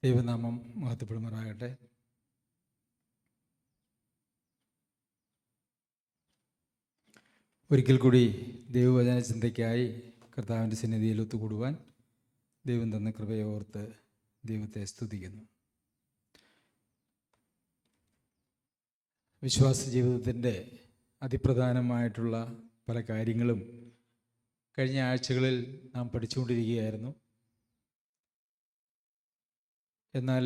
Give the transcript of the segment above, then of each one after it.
ദൈവനാമം മഹത്വപ്പെടുമാറാകട്ടെ. ഒരിക്കൽ കൂടി ദൈവവചന ചിന്തയ്ക്കായി കർത്താവിൻ്റെ സന്നിധിയിൽ ഒത്തുകൂടുവാൻ ദൈവം തന്ന കൃപയെ ഓർത്ത് ദൈവത്തെ സ്തുതിക്കുന്നു. വിശ്വാസ ജീവിതത്തിൻ്റെ അതിപ്രധാനമായിട്ടുള്ള പല കാര്യങ്ങളും കഴിഞ്ഞ ആഴ്ചകളിൽ നാം പഠിച്ചുകൊണ്ടിരിക്കുകയായിരുന്നു. എന്നാൽ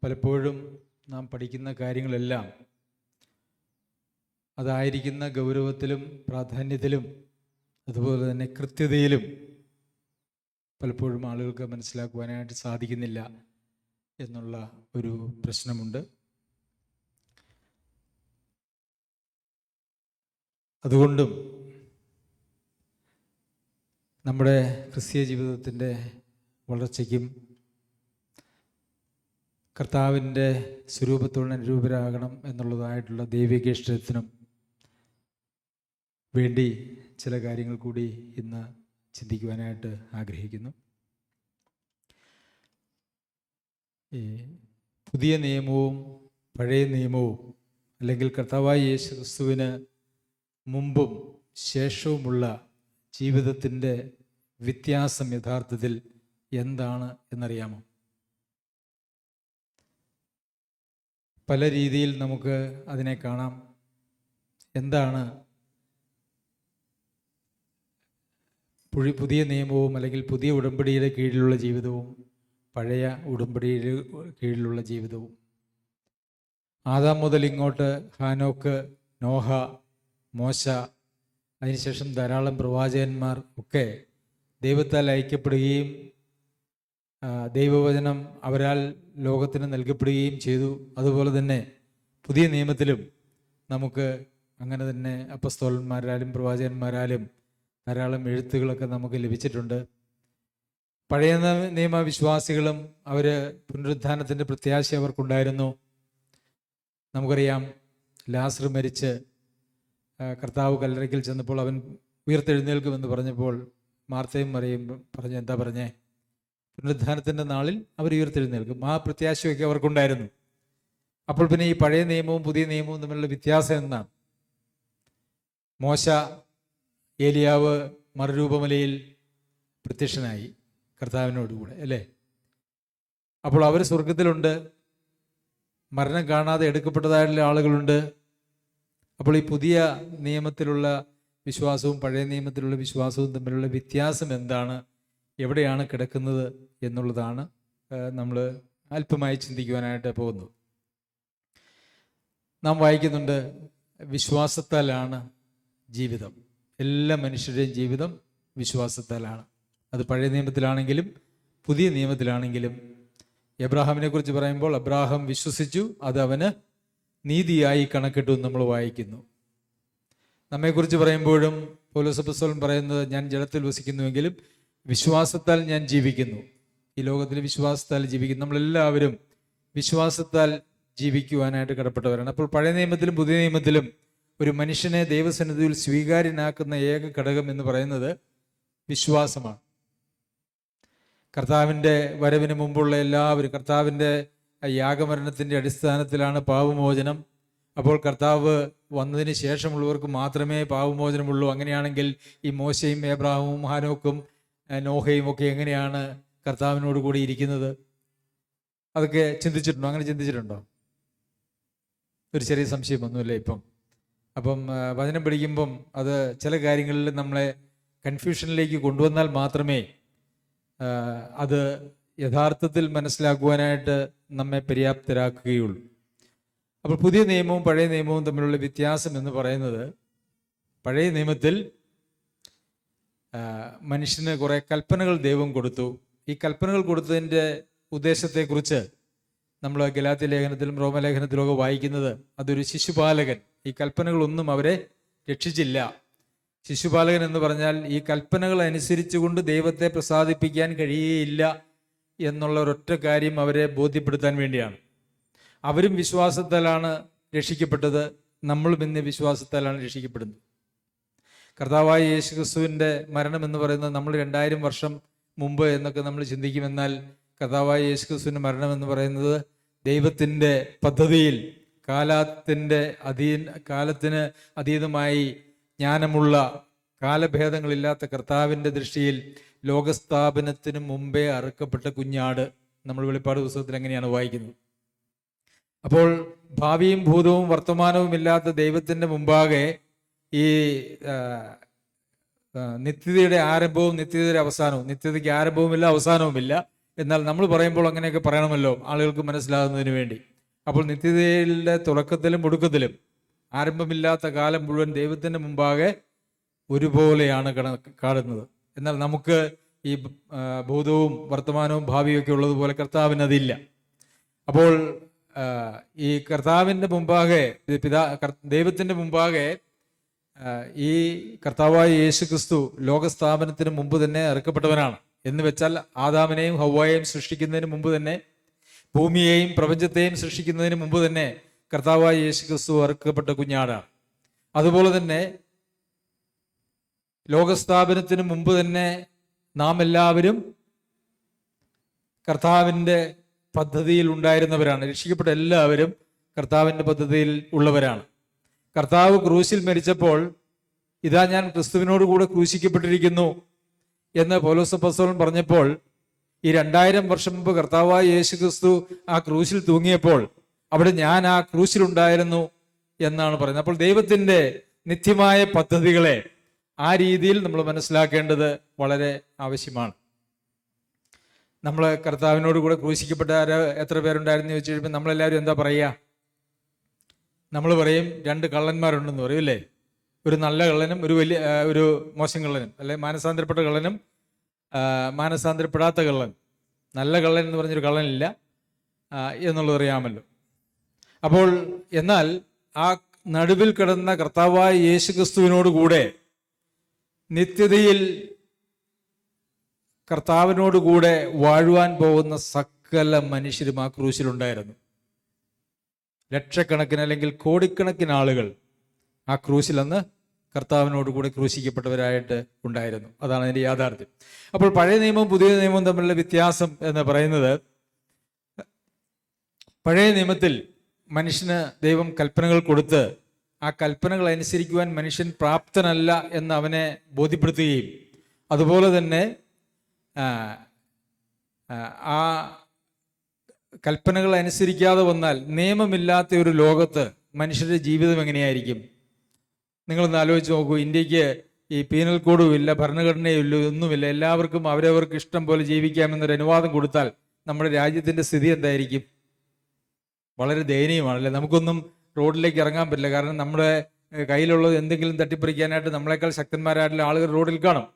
പലപ്പോഴും നാം പഠിക്കുന്ന കാര്യങ്ങളെല്ലാം അതായിരിക്കുന്ന ഗൗരവത്തിലും പ്രാധാന്യത്തിലും അതുപോലെ തന്നെ കൃത്യതയിലും പലപ്പോഴും ആളുകൾക്ക് മനസ്സിലാക്കുവാനായിട്ട് സാധിക്കുന്നില്ല എന്നുള്ള ഒരു പ്രശ്നമുണ്ട്. അതുകൊണ്ടും നമ്മുടെ ക്രിസ്തീയ ജീവിതത്തിൻ്റെ വളർച്ചയ്ക്കും കർത്താവിൻ്റെ സ്വരൂപത്തോട് അനുരൂപരാകണം എന്നുള്ളതായിട്ടുള്ള ദൈവിക ഇഷ്ടത്തിനും വേണ്ടി ചില കാര്യങ്ങൾ കൂടി ഇന്ന് ചിന്തിക്കുവാനായിട്ട് ആഗ്രഹിക്കുന്നു. ഈ പുതിയ നിയമവും പഴയ നിയമവും അല്ലെങ്കിൽ കർത്താവായ യേശു ക്രിസ്തുവിന് മുമ്പും ശേഷവുമുള്ള ജീവിതത്തിൻ്റെ വ്യത്യാസം യഥാർത്ഥത്തിൽ എന്താണ് എന്നറിയാമോ? പല രീതിയിൽ നമുക്ക് അതിനെ കാണാം. എന്താണ് പുതിയ നിയമവും അല്ലെങ്കിൽ പുതിയ ഉടമ്പടിയുടെ കീഴിലുള്ള ജീവിതവും പഴയ ഉടമ്പടിയുടെ കീഴിലുള്ള ജീവിതവും? ആദാം മുതൽ ഇങ്ങോട്ട് ഹാനോക്ക്, നോഹ, മോശ, അതിനുശേഷം ധാരാളം പ്രവാചകന്മാർ ഒക്കെ ദൈവത്താൽ അയക്കപ്പെടുകയും ദൈവവചനം അവരാൽ ലോകത്തിന് നൽകപ്പെടുകയും ചെയ്തു. അതുപോലെ തന്നെ പുതിയ നിയമത്തിലും നമുക്ക് അങ്ങനെ തന്നെ അപ്പസ്തോലന്മാരാലും പ്രവാചകന്മാരാലും ധാരാളം എഴുത്തുകളൊക്കെ നമുക്ക് ലഭിച്ചിട്ടുണ്ട്. പഴയ നിയമവിശ്വാസികളും അവർ പുനരുത്ഥാനത്തിൻ്റെ പ്രത്യാശ അവർക്കുണ്ടായിരുന്നു. നമുക്കറിയാം, ലാസർ മരിച്ച് കർത്താവ് കല്ലറയ്ക്കൽ ചെന്നപ്പോൾ അവൻ ഉയർത്തെഴുന്നേൽക്കുമെന്ന് പറഞ്ഞപ്പോൾ മാർത്തയും മറിയും പറഞ്ഞു, എന്താ പറഞ്ഞേ? പുനരുത്ഥാനത്തിൻ്റെ നാളിൽ അവർ ഉയർത്തെഴുന്നേൽക്കും. ആ പ്രത്യാശയൊക്കെ അവർക്കുണ്ടായിരുന്നു. അപ്പോൾ പിന്നെ ഈ പഴയ നിയമവും പുതിയ നിയമവും തമ്മിലുള്ള വ്യത്യാസം എന്താണ്? മോശ, ഏലിയാവ് മറുരൂപമലയിൽ പ്രത്യക്ഷനായി കർത്താവിനോടുകൂടെ, അല്ലേ? അപ്പോൾ അവർ സ്വർഗത്തിലുണ്ട്. മരണം കാണാതെ എടുക്കപ്പെട്ടതായിട്ടുള്ള ആളുകളുണ്ട്. അപ്പോൾ ഈ പുതിയ നിയമത്തിലുള്ള വിശ്വാസവും പഴയ നിയമത്തിലുള്ള വിശ്വാസവും തമ്മിലുള്ള വ്യത്യാസം എന്താണ്, എവിടെയാണ് കിടക്കുന്നത് എന്നുള്ളതാണ് നമ്മൾ അല്പമായി ചിന്തിക്കുവാനായിട്ട് പോകുന്നത്. നാം വായിക്കുന്നുണ്ട്, വിശ്വാസത്താലാണ് ജീവിതം. എല്ലാ മനുഷ്യരുടെയും ജീവിതം വിശ്വാസത്താലാണ്. അത് പഴയ നിയമത്തിലാണെങ്കിലും പുതിയ നിയമത്തിലാണെങ്കിലും. എബ്രാഹാമിനെ കുറിച്ച് പറയുമ്പോൾ അബ്രാഹാം വിശ്വസിച്ചു, അത് അവന് നീതിയായി കണക്കിട്ടു നമ്മൾ വായിക്കുന്നു. നമ്മെക്കുറിച്ച് പറയുമ്പോഴും പൗലോസ് അപ്പോസ്തലൻ പറയുന്നത്, ഞാൻ ജഡത്തിൽ വസിക്കുന്നുവെങ്കിലും വിശ്വാസത്താൽ ഞാൻ ജീവിക്കുന്നു. ഈ ലോകത്തിൽ വിശ്വാസത്താൽ ജീവിക്കുന്നു. നമ്മളെല്ലാവരും വിശ്വാസത്താൽ ജീവിക്കുവാനായിട്ട് കടപ്പെട്ടവരാണ്. അപ്പോൾ പഴയ നിയമത്തിലും പുതിയ നിയമത്തിലും ഒരു മനുഷ്യനെ ദൈവസന്നിധിയിൽ സ്വീകാര്യനാക്കുന്ന ഏക ഘടകം എന്ന് പറയുന്നത് വിശ്വാസമാണ്. കർത്താവിൻ്റെ വരവിന് മുമ്പുള്ള എല്ലാവരും, കർത്താവിൻ്റെ യാഗമരണത്തിൻ്റെ അടിസ്ഥാനത്തിലാണ് പാപമോചനം. അപ്പോൾ കർത്താവ് വന്നതിന് ശേഷമുള്ളവർക്ക് മാത്രമേ പാപമോചനമുള്ളൂ. അങ്ങനെയാണെങ്കിൽ ഈ മോശയും എബ്രാഹിമും ഹാനോക്കും നോഹയും ഒക്കെ എങ്ങനെയാണ് കർത്താവിനോട് കൂടി ഇരിക്കുന്നത്? അതൊക്കെ ചിന്തിച്ചിട്ടുണ്ടോ? അങ്ങനെ ചിന്തിച്ചിട്ടുണ്ടോ? ഒരു ചെറിയ സംശയം ഒന്നുമില്ല ഇപ്പം. അപ്പം വചനം പഠിക്കുമ്പം അത് ചില കാര്യങ്ങളിൽ നമ്മളെ കൺഫ്യൂഷനിലേക്ക് കൊണ്ടുവന്നാൽ മാത്രമേ അത് യഥാർത്ഥത്തിൽ മനസ്സിലാക്കുവാനായിട്ട് നമ്മെ പര്യാപ്തരാക്കുകയുള്ളൂ. അപ്പോൾ പുതിയ നിയമവും പഴയ നിയമവും തമ്മിലുള്ള വ്യത്യാസം എന്ന് പറയുന്നത്, പഴയ നിയമത്തിൽ മനുഷ്യന് കുറേ കൽപ്പനകൾ ദൈവം കൊടുത്തു. ഈ കൽപ്പനകൾ കൊടുത്തതിൻ്റെ ഉദ്ദേശത്തെക്കുറിച്ച് നമ്മൾ ഗലാത്യ ലേഖനത്തിലും റോമലേഖനത്തിലും ഒക്കെ വായിക്കുന്നത്, അതൊരു ശിശുപാലകൻ. ഈ കൽപ്പനകളൊന്നും അവരെ രക്ഷിച്ചില്ല. ശിശുപാലകൻ എന്ന് പറഞ്ഞാൽ ഈ കൽപ്പനകൾ അനുസരിച്ചുകൊണ്ട് ദൈവത്തെ പ്രസാദിപ്പിക്കാൻ കഴിയുകയില്ല എന്നുള്ള ഒരൊറ്റ കാര്യം അവരെ ബോധ്യപ്പെടുത്താൻ വേണ്ടിയാണ്. അവരും വിശ്വാസത്താലാണ് രക്ഷിക്കപ്പെട്ടത്, നമ്മളും ഇന്ന് വിശ്വാസത്താലാണ് രക്ഷിക്കപ്പെടുന്നത്. കർത്താവായ യേശു ക്രിസ്തുവിൻ്റെ മരണം എന്ന് പറയുന്നത് നമ്മൾ 2000 വർഷം മുമ്പ് എന്നൊക്കെ നമ്മൾ ചിന്തിക്കുമെന്നാൽ കർത്താവായ യേശുക്രിസ്തുവിൻ്റെ മരണം എന്ന് പറയുന്നത് ദൈവത്തിൻ്റെ പദ്ധതിയിൽ കാലത്തിന് അതീതമായി ജ്ഞാനമുള്ള, കാലഭേദങ്ങളില്ലാത്ത കർത്താവിൻ്റെ ദൃഷ്ടിയിൽ ലോകസ്ഥാപനത്തിന് മുമ്പേ അറുക്കപ്പെട്ട കുഞ്ഞാട്. നമ്മൾ വെളിപ്പാട് പുസ്തകത്തിൽ എങ്ങനെയാണ് വായിക്കുന്നത്. അപ്പോൾ ഭാവിയും ഭൂതവും വർത്തമാനവും ഇല്ലാത്ത ദൈവത്തിൻ്റെ മുമ്പാകെ ഈ നിത്യതയുടെ ആരംഭവും നിത്യതയുടെ അവസാനവും, നിത്യതയ്ക്ക് ആരംഭവുമില്ല അവസാനവുമില്ല, എന്നാൽ നമ്മൾ പറയുമ്പോൾ അങ്ങനെയൊക്കെ പറയണമല്ലോ ആളുകൾക്ക് മനസ്സിലാകുന്നതിന് വേണ്ടി. അപ്പോൾ നിത്യതയുടെ തുടക്കത്തിലും ഒടുക്കത്തിലും ആരംഭമില്ലാത്ത കാലം മുഴുവൻ ദൈവത്തിൻ്റെ മുമ്പാകെ ഒരുപോലെയാണ് കാണുന്നത്. എന്നാൽ നമുക്ക് ഈ ഭൂതവും വർത്തമാനവും ഭാവിയും ഒക്കെ ഉള്ളതുപോലെ കർത്താവിന് അതില്ല. അപ്പോൾ ഈ കർത്താവിൻ്റെ മുമ്പാകെ, ദൈവത്തിൻ്റെ മുമ്പാകെ ഈ കർത്താവായ യേശുക്രിസ്തു ലോകസ്ഥാപനത്തിന് മുമ്പ് തന്നെ ഇറക്കപ്പെട്ടവനാണ്. എന്ന് വെച്ചാൽ ആദാമിനെയും ഹവ്വായെയും സൃഷ്ടിക്കുന്നതിന് മുമ്പ് തന്നെ, ഭൂമിയെയും പ്രപഞ്ചത്തെയും സൃഷ്ടിക്കുന്നതിന് മുമ്പ് തന്നെ കർത്താവായ യേശുക്രിസ്തു ഇറക്കപ്പെട്ട കുഞ്ഞാടാണ്. അതുപോലെ തന്നെ ലോകസ്ഥാപനത്തിന് മുമ്പ് തന്നെ നാം എല്ലാവരും കർത്താവിൻ്റെ പദ്ധതിയിൽ ഉണ്ടായിരുന്നവരാണ്. രക്ഷിക്കപ്പെട്ട എല്ലാവരും കർത്താവിൻ്റെ പദ്ധതിയിൽ ഉള്ളവരാണ്. കർത്താവ് ക്രൂശിൽ മരിച്ചപ്പോൾ ഇതാ ഞാൻ ക്രിസ്തുവിനോട് കൂടെ ക്രൂശിക്കപ്പെട്ടിരിക്കുന്നു എന്ന് പൗലോസ് അപ്പോസ്തലൻ പറഞ്ഞപ്പോൾ, ഈ 2000 വർഷം മുമ്പ് കർത്താവായ യേശു ക്രിസ്തു ആ ക്രൂശിൽ തൂങ്ങിയപ്പോൾ അവിടെ ഞാൻ ആ ക്രൂശിലുണ്ടായിരുന്നു എന്നാണ് പറയുന്നത്. അപ്പോൾ ദൈവത്തിൻ്റെ നിത്യമായ പദ്ധതികളെ ആ രീതിയിൽ നമ്മൾ മനസ്സിലാക്കേണ്ടത് വളരെ ആവശ്യമാണ്. നമ്മൾ കർത്താവിനോട് കൂടെ ക്രൂശിക്കപ്പെട്ട എത്ര പേരുണ്ടായിരുന്നു ചോദിച്ചു കഴിയുമ്പോൾ നമ്മളെല്ലാവരും എന്താ പറയുക? നമ്മൾ പറയും 2 കള്ളന്മാരുണ്ടെന്ന് പറയും, അല്ലേ? ഒരു നല്ല കള്ളനും ഒരു മോശം കള്ളനും, അല്ലെ മാനസാന്തരപ്പെട്ട കള്ളനും മാനസാന്തരപ്പെടാത്ത കള്ളൻ. നല്ല കള്ളൻ എന്ന് പറഞ്ഞൊരു കള്ളനില്ല എന്നുള്ളത് അറിയാമല്ലോ. അപ്പോൾ എന്നാൽ ആ നടുവിൽ കിടന്ന കർത്താവായ യേശു ക്രിസ്തുവിനോട് കൂടെ നിത്യതയിൽ കർത്താവിനോട് കൂടെ വാഴുവാൻ പോകുന്ന സകല മനുഷ്യരും ആ ക്രൂശിലുണ്ടായിരുന്നു. ലക്ഷക്കണക്കിന് അല്ലെങ്കിൽ കോടിക്കണക്കിന് ആളുകൾ ആ ക്രൂശിൽ അന്ന് കർത്താവിനോട് കൂടെ ക്രൂശിക്കപ്പെട്ടവരായിട്ട് ഉണ്ടായിരുന്നു. അതാണ് അതിൻ്റെ യാഥാർത്ഥ്യം. അപ്പോൾ പഴയ നിയമവും പുതിയ നിയമവും തമ്മിലുള്ള വ്യത്യാസം എന്ന് പറയുന്നത്, പഴയ നിയമത്തിൽ മനുഷ്യന് ദൈവം കൽപ്പനകൾ കൊടുത്ത് ആ കൽപ്പനകൾ അനുസരിക്കുവാൻ മനുഷ്യൻ പ്രാപ്തനല്ല എന്ന് അവനെ ബോധ്യപ്പെടുത്തുകയും, അതുപോലെ തന്നെ ആ കൽപ്പനകൾ അനുസരിക്കാതെ വന്നാൽ നിയമമില്ലാത്ത ഒരു ലോകത്ത് മനുഷ്യരുടെ ജീവിതം എങ്ങനെയായിരിക്കും? നിങ്ങളൊന്ന് ആലോചിച്ച് നോക്കൂ. ഇന്ത്യക്ക് ഈ പീനൽ കോഡും ഇല്ല, ഭരണഘടനയും ഇല്ല, ഒന്നുമില്ല. എല്ലാവർക്കും അവരവർക്ക് ഇഷ്ടം പോലെ ജീവിക്കാമെന്നൊരു അനുവാദം കൊടുത്താൽ നമ്മുടെ രാജ്യത്തിൻ്റെ സ്ഥിതി എന്തായിരിക്കും? വളരെ ദയനീയമാണല്ലേ. നമുക്കൊന്നും റോഡിലേക്ക് ഇറങ്ങാൻ പറ്റില്ല. കാരണം നമ്മുടെ കയ്യിലുള്ളത് എന്തെങ്കിലും തട്ടിപ്പറിക്കാനായിട്ട് നമ്മളെക്കാൾ ശക്തന്മാരായിട്ടുള്ള ആളുകൾ റോഡിൽ കാണും.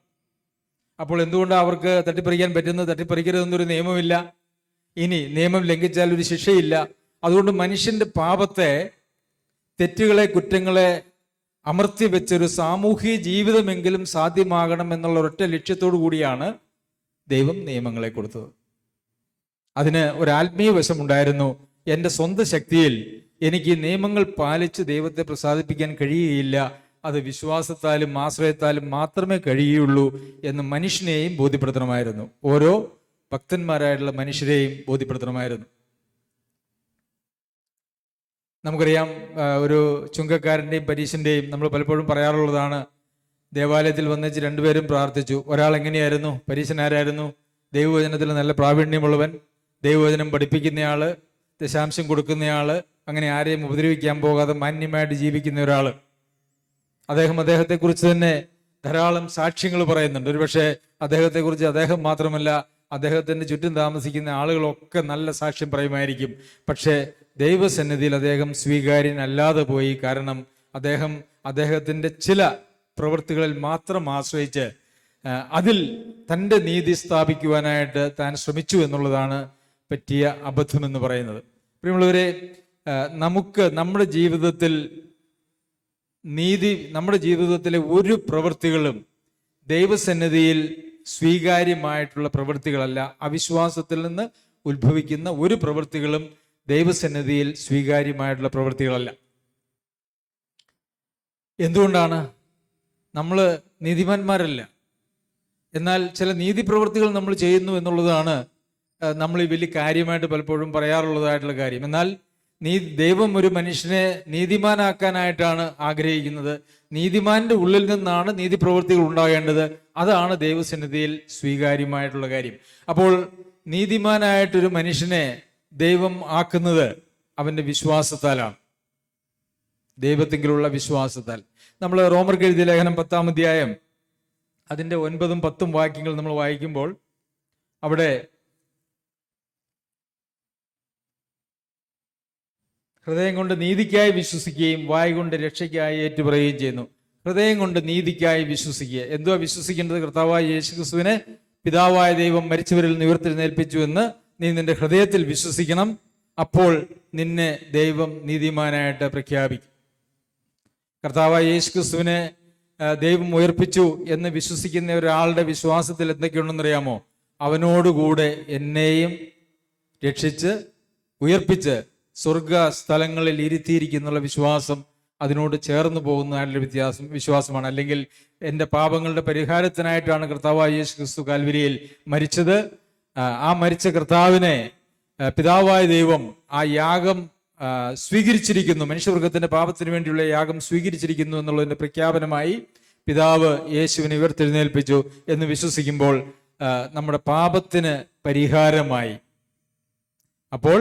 അപ്പോൾ എന്തുകൊണ്ടാണ് അവർക്ക് തട്ടിപ്പറിക്കാൻ പറ്റുന്നത്? തട്ടിപ്പറിക്കരുതെന്നൊരു നിയമമില്ല. ഇനി നിയമം ലംഘിച്ചാൽ ഒരു ശിക്ഷയില്ല. അതുകൊണ്ട് മനുഷ്യന്റെ പാപത്തെ, തെറ്റുകളെ, കുറ്റങ്ങളെ അമർത്തി വെച്ചൊരു സാമൂഹിക ജീവിതമെങ്കിലും സാധ്യമാകണം എന്നുള്ള ഒരൊറ്റ ലക്ഷ്യത്തോടു കൂടിയാണ് ദൈവം നിയമങ്ങളെ കൊടുത്തത്. അതിന് ഒരു ആത്മീയ വശമുണ്ടായിരുന്നു. എൻ്റെ സ്വന്തം ശക്തിയിൽ എനിക്ക് നിയമങ്ങൾ പാലിച്ച് ദൈവത്തെ പ്രസാദിപ്പിക്കാൻ കഴിയുകയില്ല, അത് വിശ്വാസത്താലും ആശ്രയത്താലും മാത്രമേ കഴിയുള്ളൂ എന്ന് മനുഷ്യനെയും ബോധ്യപ്പെടുത്തണമായിരുന്നു. ഓരോ ഭക്തന്മാരായിട്ടുള്ള മനുഷ്യരെയും ബോധ്യപ്പെടുത്തണമായിരുന്നു. നമുക്കറിയാം, ഒരു ചുങ്കക്കാരൻ്റെയും പരീശൻ്റെയും നമ്മൾ പലപ്പോഴും പറയാറുള്ളതാണ്. ദേവാലയത്തിൽ വന്നിച്ച് 2 പേരും പ്രാർത്ഥിച്ചു. ഒരാൾ എങ്ങനെയായിരുന്നു? പരീശനാരായിരുന്നു? ദൈവവചനത്തിൽ നല്ല പ്രാവീണ്യമുള്ളവൻ, ദൈവവചനം പഠിപ്പിക്കുന്നയാള്, ദശാംശം കൊടുക്കുന്നയാള്, അങ്ങനെ ആരെയും ഉപദ്രവിക്കാൻ പോകാതെ മാന്യമായിട്ട് ജീവിക്കുന്ന ഒരാൾ. അദ്ദേഹത്തെക്കുറിച്ച് തന്നെ ധാരാളം സാക്ഷ്യങ്ങൾ പറയുന്നുണ്ട്. ഒരുപക്ഷെ അദ്ദേഹത്തെക്കുറിച്ച് അദ്ദേഹം മാത്രമല്ല, അദ്ദേഹത്തിൻ്റെ ചുറ്റും താമസിക്കുന്ന ആളുകളൊക്കെ നല്ല സാക്ഷ്യം പറയുമായിരിക്കും. പക്ഷേ ദൈവസന്നിധിയിൽ അദ്ദേഹം സ്വീകാര്യനല്ലാതെ പോയി. കാരണം അദ്ദേഹത്തിൻ്റെ ചില പ്രവൃത്തികളിൽ മാത്രം ആശ്രയിച്ച് അതിൽ തൻ്റെ നീതി സ്ഥാപിക്കുവാനായിട്ട് താൻ ശ്രമിച്ചു എന്നുള്ളതാണ് പറ്റിയ അബദ്ധമെന്ന് പറയുന്നത്. പ്രിയമുള്ളവരെ, നമുക്ക് നമ്മുടെ ജീവിതത്തിലെ ഒരു പ്രവൃത്തികളും ദൈവസന്നിധിയിൽ സ്വീകാര്യമായിട്ടുള്ള പ്രവൃത്തികളല്ല. അവിശ്വാസത്തിൽ നിന്ന് ഉത്ഭവിക്കുന്ന ഒരു പ്രവൃത്തികളും ദൈവസന്നിധിയിൽ സ്വീകാര്യമായിട്ടുള്ള പ്രവൃത്തികളല്ല. എന്തുകൊണ്ടാണ്? നമ്മൾ നീതിമാന്മാരല്ല, എന്നാൽ ചില നീതി പ്രവൃത്തികൾ നമ്മൾ ചെയ്യുന്നു എന്നുള്ളതാണ് നമ്മൾ ഈ വലിയ കാര്യമായിട്ട് പലപ്പോഴും പറയാറുള്ളതായിട്ടുള്ള കാര്യം. എന്നാൽ ദൈവം ഒരു മനുഷ്യനെ നീതിമാനാക്കാനായിട്ടാണ് ആഗ്രഹിക്കുന്നത്. നീതിമാന്റെ ഉള്ളിൽ നിന്നാണ് നീതിപ്രവൃത്തികൾ ഉണ്ടാകേണ്ടത്. അതാണ് ദൈവസന്നിധിയിൽ സ്വീകാര്യമായിട്ടുള്ള കാര്യം. അപ്പോൾ നീതിമാനായിട്ടൊരു മനുഷ്യനെ ദൈവം ആക്കുന്നത് അവന്റെ വിശ്വാസത്താലാണ്, ദൈവത്തിലുള്ള വിശ്വാസത്താൽ. നമ്മൾ റോമർക്ക് എഴുതിയ ലേഖനം 10-ാം അധ്യായം അതിൻ്റെ 9-ഉം 10-ഉം വാക്യങ്ങൾ നമ്മൾ വായിക്കുമ്പോൾ അവിടെ ഹൃദയം കൊണ്ട് നീതിക്കായി വിശ്വസിക്കുകയും വായ കൊണ്ട് രക്ഷയ്ക്കായി ഏറ്റുപറയുകയും ചെയ്യുന്നു. ഹൃദയം കൊണ്ട് നീതിക്കായി വിശ്വസിക്കുക. എന്തുവാ വിശ്വസിക്കേണ്ടത്? കർത്താവായ യേശുക്രിസ്തുവിനെ പിതാവായ ദൈവം മരിച്ചവരിൽ നിവർത്തിനേൽപ്പിച്ചു എന്ന് നീ നിന്റെ ഹൃദയത്തിൽ വിശ്വസിക്കണം. അപ്പോൾ നിന്നെ ദൈവം നീതിമാനായിട്ട് പ്രഖ്യാപിക്കും. കർത്താവായ യേശുക്രിസ്തുവിനെ ദൈവം ഉയർപ്പിച്ചു എന്ന് വിശ്വസിക്കുന്ന ഒരാളുടെ വിശ്വാസത്തിൽ എന്തൊക്കെയുണ്ടെന്നറിയാമോ? അവനോടുകൂടെ എന്നെയും രക്ഷിച്ച് ഉയർപ്പിച്ച് സ്വർഗ സ്ഥലങ്ങളിൽ ഇരുത്തിയിരിക്കുന്നുള്ള വിശ്വാസം അതിനോട് ചേർന്ന് പോകുന്ന വിശ്വാസമാണ്. അല്ലെങ്കിൽ എൻ്റെ പാപങ്ങളുടെ പരിഹാരത്തിനായിട്ടാണ് കർത്താവായ യേശു ക്രിസ്തു കാൽവരിയിൽ മരിച്ചത്. ആ മരിച്ച കർത്താവിനെ പിതാവായ ദൈവം ആ യാഗം സ്വീകരിച്ചിരിക്കുന്നു, മനുഷ്യവർഗത്തിന്റെ പാപത്തിന് വേണ്ടിയുള്ള യാഗം സ്വീകരിച്ചിരിക്കുന്നു എന്നുള്ളതിന്റെ പ്രഖ്യാപനമായി പിതാവ് യേശുവിനെ ഉയർത്തെഴുന്നേൽപ്പിച്ചു എന്ന് വിശ്വസിക്കുമ്പോൾ നമ്മുടെ പാപത്തിന് പരിഹാരമായി. അപ്പോൾ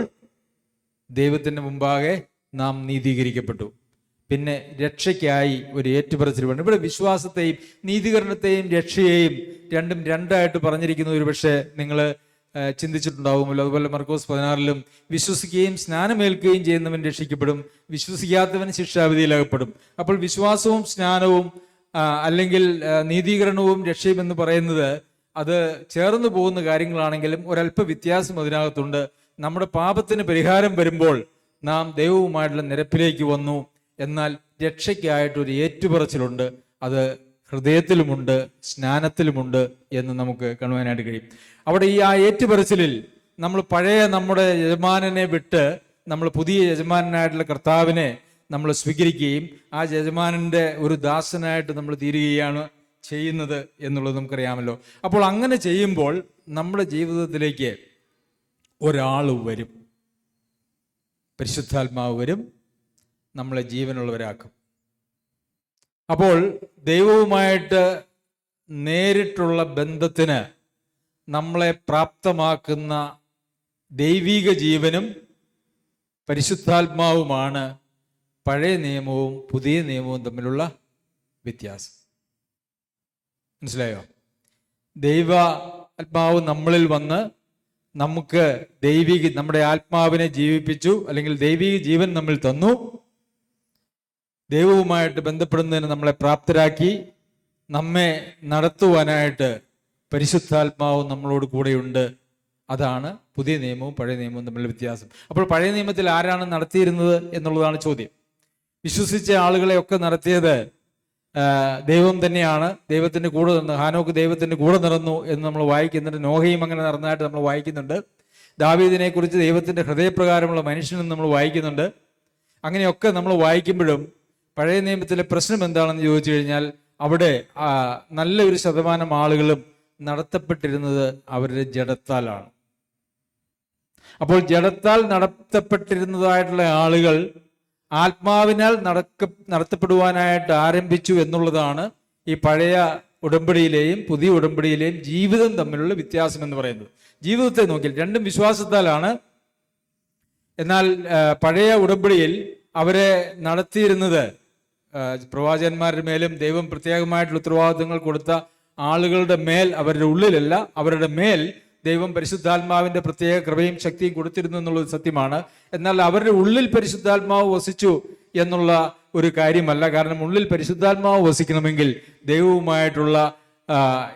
ദൈവത്തിന്റെ മുമ്പാകെ നാം നീതീകരിക്കപ്പെട്ടു. പിന്നെ രക്ഷയ്ക്കായി ഒരു ഏറ്റുപറച്ചിൽ വേണം. ഇവിടെ വിശ്വാസത്തെയും നീതീകരണത്തെയും രക്ഷയെയും രണ്ടും രണ്ടായിട്ട് പറഞ്ഞിരിക്കുന്ന ഒരു പക്ഷേ നിങ്ങൾ ചിന്തിച്ചിട്ടുണ്ടാവുമല്ലോ. അതുപോലെ മർക്കോസ് 16-ലും വിശ്വസിക്കുകയും സ്നാനമേൽക്കുകയും ചെയ്യുന്നവൻ രക്ഷിക്കപ്പെടും, വിശ്വസിക്കാത്തവൻ ശിക്ഷാവിധിയിലകപ്പെടും. അപ്പോൾ വിശ്വാസവും സ്നാനവും അല്ലെങ്കിൽ നീതീകരണവും രക്ഷയും എന്ന് പറയുന്നത് അത് ചേർന്ന് പോകുന്ന കാര്യങ്ങളാണെങ്കിലും ഒരല്പ വ്യത്യാസം അതിനകത്തുണ്ട്. നമ്മുടെ പാപത്തിന് പരിഹാരം വരുമ്പോൾ നാം ദൈവവുമായിട്ടുള്ള നിരപ്പിലേക്ക് വന്നു. എന്നാൽ രക്ഷയ്ക്കായിട്ടൊരു ഏറ്റുപറച്ചിലുണ്ട്. അത് ഹൃദയത്തിലുമുണ്ട്, സ്നാനത്തിലുമുണ്ട് എന്ന് നമുക്ക് കാണുവാനായിട്ട് കഴിയും. അവിടെ ഈ ആ ഏറ്റുപറച്ചിലിൽ നമ്മൾ പഴയ നമ്മുടെ യജമാനനെ വിട്ട് നമ്മൾ പുതിയ യജമാനായിട്ടുള്ള കർത്താവിനെ നമ്മൾ സ്വീകരിക്കുകയും ആ യജമാനന്റെ ഒരു ദാസനായിട്ട് നമ്മൾ തീരുകയാണ് ചെയ്യുന്നത് എന്നുള്ളത് നമുക്കറിയാമല്ലോ. അപ്പോൾ അങ്ങനെ ചെയ്യുമ്പോൾ നമ്മുടെ ജീവിതത്തിലേക്ക് ഒരാൾ വരും, പരിശുദ്ധാത്മാവ് വരും, നമ്മളെ ജീവനുള്ളവരാക്കും. അപ്പോൾ ദൈവവുമായിട്ട് നേരിട്ടുള്ള ബന്ധത്തിന് നമ്മളെ പ്രാപ്തമാക്കുന്ന ദൈവിക ജീവനും പരിശുദ്ധാത്മാവുമാണ് പഴയ നിയമവും പുതിയ നിയമവും തമ്മിലുള്ള വ്യത്യാസം. മനസ്സിലായോ? ദൈവ ആത്മാവ് നമ്മളിൽ വന്ന് നമുക്ക് നമ്മുടെ ആത്മാവിനെ ജീവിപ്പിച്ചു, അല്ലെങ്കിൽ ദൈവിക ജീവൻ നമ്മൾ തന്നു. ദൈവവുമായിട്ട് ബന്ധപ്പെടുന്നതിന് നമ്മളെ പ്രാപ്തരാക്കി. നമ്മെ നടത്തുവാനായിട്ട് പരിശുദ്ധാത്മാവ് നമ്മളോട് കൂടെയുണ്ട്. അതാണ് പുതിയ നിയമവും പഴയ നിയമവും തമ്മിലുള്ള വ്യത്യാസം. അപ്പോൾ പഴയ നിയമത്തിൽ ആരാണ് നടത്തിയിരുന്നത് എന്നുള്ളതാണ് ചോദ്യം. വിശ്വസിച്ച ആളുകളെയൊക്കെ നടത്തിയത് ദൈവം തന്നെയാണ്. ദൈവത്തിന്റെ കൂടെ നിന്ന് ഹാനോക്ക് ദൈവത്തിന്റെ കൂടെ നടന്നു എന്ന് നമ്മൾ വായിക്കുന്നുണ്ട്. നോഹയും അങ്ങനെ നടന്നതായിട്ട് നമ്മൾ വായിക്കുന്നുണ്ട്. ദാവീദിനെ കുറിച്ച് ദൈവത്തിന്റെ ഹൃദയപ്രകാരമുള്ള മനുഷ്യനെന്ന് നമ്മൾ വായിക്കുന്നുണ്ട്. അങ്ങനെയൊക്കെ നമ്മൾ വായിക്കുമ്പോഴും പഴയ നിയമത്തിലെ പ്രശ്നം എന്താണെന്ന് ചോദിച്ചു കഴിഞ്ഞാൽ അവിടെ നല്ലൊരു ശതമാനം ആളുകളും നടത്തപ്പെട്ടിരുന്നത് അവരുടെ ജഡത്താലാണ്. അപ്പോൾ ജഡത്താൽ നടത്തപ്പെട്ടിരുന്നതായിട്ടുള്ള ആളുകൾ ആത്മാവിനാൽ നടത്തപ്പെടുവാനായിട്ട് ആരംഭിച്ചു എന്നുള്ളതാണ് ഈ പഴയ ഉടമ്പടിയിലെയും പുതിയ ഉടമ്പടിയിലെയും ജീവിതം തമ്മിലുള്ള വ്യത്യാസം എന്ന് പറയുന്നത്. ജീവിതത്തെ നോക്കിയാൽ രണ്ടും വിശ്വാസത്താലാണ്. എന്നാൽ പഴയ ഉടമ്പടിയിൽ അവരെ നടത്തിയിരുന്നത് പ്രവാചകന്മാരുടെ മേലും ദൈവം പ്രത്യേകമായിട്ടുള്ള ഉത്തരവാദിത്തങ്ങൾ കൊടുത്ത ആളുകളുടെ മേൽ, അവരുടെ ഉള്ളിലല്ല, അവരുടെ മേൽ ദൈവം പരിശുദ്ധാത്മാവിന്റെ പ്രത്യേക കൃപയും ശക്തിയും കൊടുത്തിരുന്നു എന്നുള്ളത് സത്യമാണ്. എന്നാൽ അവരുടെ ഉള്ളിൽ പരിശുദ്ധാത്മാവ് വസിച്ചു എന്നുള്ള ഒരു കാര്യമല്ല. കാരണം ഉള്ളിൽ പരിശുദ്ധാത്മാവ് വസിക്കണമെങ്കിൽ ദൈവവുമായിട്ടുള്ള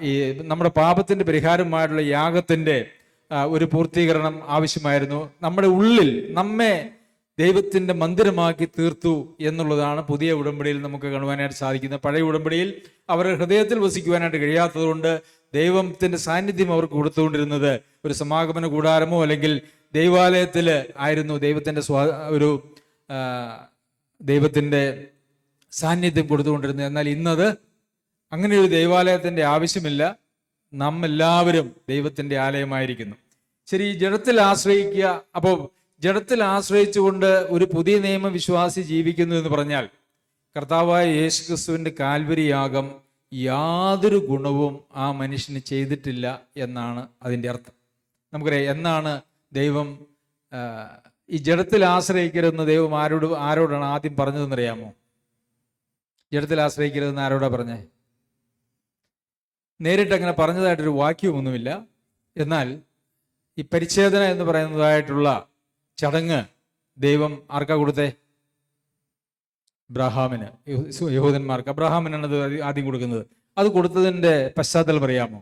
ഈ നമ്മുടെ പാപത്തിന്റെ പരിഹാരമായിട്ടുള്ള യാഗത്തിന്റെ ഒരു പൂർത്തീകരണം ആവശ്യമായിരുന്നു. നമ്മുടെ ഉള്ളിൽ നമ്മെ ദൈവത്തിന്റെ മന്ദിരമാക്കി തീർത്തു എന്നുള്ളതാണ് പുതിയ ഉടമ്പടിയിൽ നമുക്ക് കാണുവാനായിട്ട് സാധിക്കുന്നത്. പഴയ ഉടമ്പടിയിൽ അവരുടെ ഹൃദയത്തിൽ വസിക്കുവാനായിട്ട് കഴിയാത്തതുകൊണ്ട് ദൈവത്തിന്റെ സാന്നിധ്യം അവർക്ക് കൊടുത്തുകൊണ്ടിരുന്നത് ഒരു സമാഗമന കൂടാരമോ അല്ലെങ്കിൽ ദൈവാലയത്തിൽ ആയിരുന്നു ദൈവത്തിന്റെ സാന്നിധ്യം കൊടുത്തുകൊണ്ടിരുന്നത്. എന്നാൽ ഇന്നത് അങ്ങനെയൊരു ദൈവാലയത്തിന്റെ ആവശ്യമില്ല. നാം എല്ലാവരും ദൈവത്തിന്റെ ആലയമായിരിക്കുന്നു. ശരി, ജഡത്തിൽ ആശ്രയിക്കുക. അപ്പോൾ ജഡത്തിൽ ആശ്രയിച്ചുകൊണ്ട് ഒരു പുതിയ നിയമ വിശ്വാസി ജീവിക്കുന്നു എന്ന് പറഞ്ഞാൽ കർത്താവായ യേശുക്രിസ്തുവിൻ്റെ കാൽവരി യാഗം യാതൊരു ഗുണവും ആ മനുഷ്യന് ചെയ്തിട്ടില്ല എന്നാണ് അതിൻ്റെ അർത്ഥം. നമുക്കറിയാം, എന്നാണ് ദൈവം ഈ ജഡത്തിൽ ആശ്രയിക്കരുതെന്ന് ദൈവം ആരോടാണ് ആദ്യം പറഞ്ഞതെന്നറിയാമോ? ജഡത്തിൽ ആശ്രയിക്കരുതെന്ന് ആരോടാ പറഞ്ഞേ? നേരിട്ട് അങ്ങനെ പറഞ്ഞതായിട്ടൊരു വാക്യമൊന്നുമില്ല. എന്നാൽ ഈ പരിച്ഛേദന എന്ന് പറയുന്നതായിട്ടുള്ള ചടങ്ങ് ദൈവം ആർക്കാ കൊടുത്തേ? അബ്രഹാമിന്, യഹൂദന്മാർക്ക്. അബ്രഹാമിനാണ് അത് ആദ്യം കൊടുക്കുന്നത്. അത് കൊടുത്തതിൻ്റെ പശ്ചാത്തലം അറിയാമോ?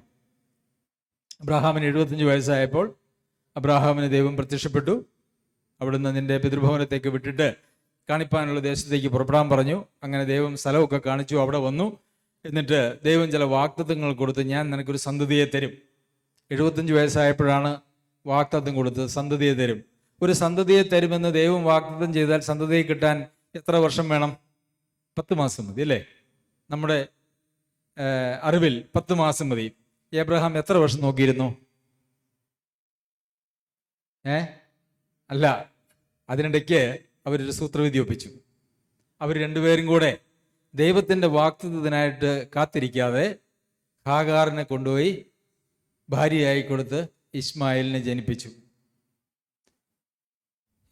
അബ്രഹാമിന് 75 വയസ്സായപ്പോൾ അബ്രഹാമിന് ദൈവം പ്രത്യക്ഷപ്പെട്ടു. അവിടുന്ന് നിന്റെ പിതൃഭവനത്തേക്ക് വിട്ടിട്ട് കാണിപ്പാനുള്ള ദേശത്തേക്ക് പുറപ്പെടാൻ പറഞ്ഞു. അങ്ങനെ ദൈവം സ്ഥലമൊക്കെ കാണിച്ചു, അവിടെ വന്നു. എന്നിട്ട് ദൈവം ചില വാഗ്ദത്തങ്ങൾ കൊടുത്ത്, ഞാൻ നിനക്കൊരു സന്തതിയെ തരും. 75 വയസ്സായപ്പോഴാണ് വാഗ്ദത്തം കൊടുത്തത്, സന്തതിയെ തരും. ഒരു സന്തതിയെ തരുമെന്ന് ദൈവം വാഗ്ദത്തം ചെയ്താൽ സന്തതിയെ കിട്ടാൻ എത്ര വർഷം വേണം? 10 മാസം മതി അല്ലേ? നമ്മുടെ അറിവിൽ 10 മാസം മതി. ഏബ്രഹാം എത്ര വർഷം നോക്കിയിരുന്നു? അല്ല, അതിനിടയ്ക്ക് അവരൊരു സൂത്രവിധി ഒപ്പിച്ചു. അവർ രണ്ടുപേരും കൂടെ ദൈവത്തിൻ്റെ വാഗ്ദത്തത്തിനായിട്ട് കാത്തിരിക്കാതെ ഹാഗാറിനെ കൊണ്ടുപോയി ഭാര്യയായി കൊടുത്ത് ഇസ്മായിലിനെ ജനിപ്പിച്ചു.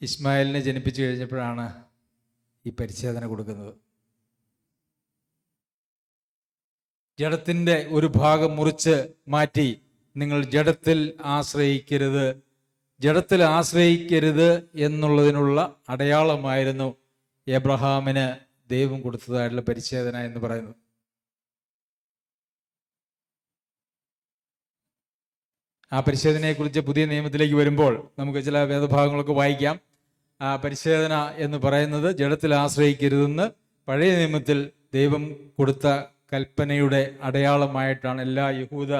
ഇസ്മായിലിനെ ജനിപ്പിച്ചു കഴിഞ്ഞപ്പോഴാണ് ഈ പരിച്ഛേദന കൊടുക്കുന്നത്. ജഡത്തിൻ്റെ ഒരു ഭാഗം മുറിച്ച് മാറ്റി, നിങ്ങൾ ജഡത്തിൽ ആശ്രയിക്കരുത്, ജഡത്തിൽ ആശ്രയിക്കരുത് എന്നുള്ളതിനുള്ള അടയാളമായിരുന്നു എബ്രഹാമിന് ദൈവം കൊടുത്തതായിട്ടുള്ള പരിച്ഛേദന എന്ന് പറയുന്നത്. ആ പരിച്ഛേദനയെക്കുറിച്ച് പുതിയ നിയമത്തിലേക്ക് വരുമ്പോൾ നമുക്ക് ചില വേദഭാഗങ്ങളൊക്കെ വായിക്കാം. ആ പരിച്ഛേദന എന്ന് പറയുന്നത് ജഡത്തിൽ ആശ്രയിക്കരുതെന്ന് പഴയ നിയമത്തിൽ ദൈവം കൊടുത്ത കൽപ്പനയുടെ അടയാളമായിട്ടാണ് എല്ലാ യഹൂദ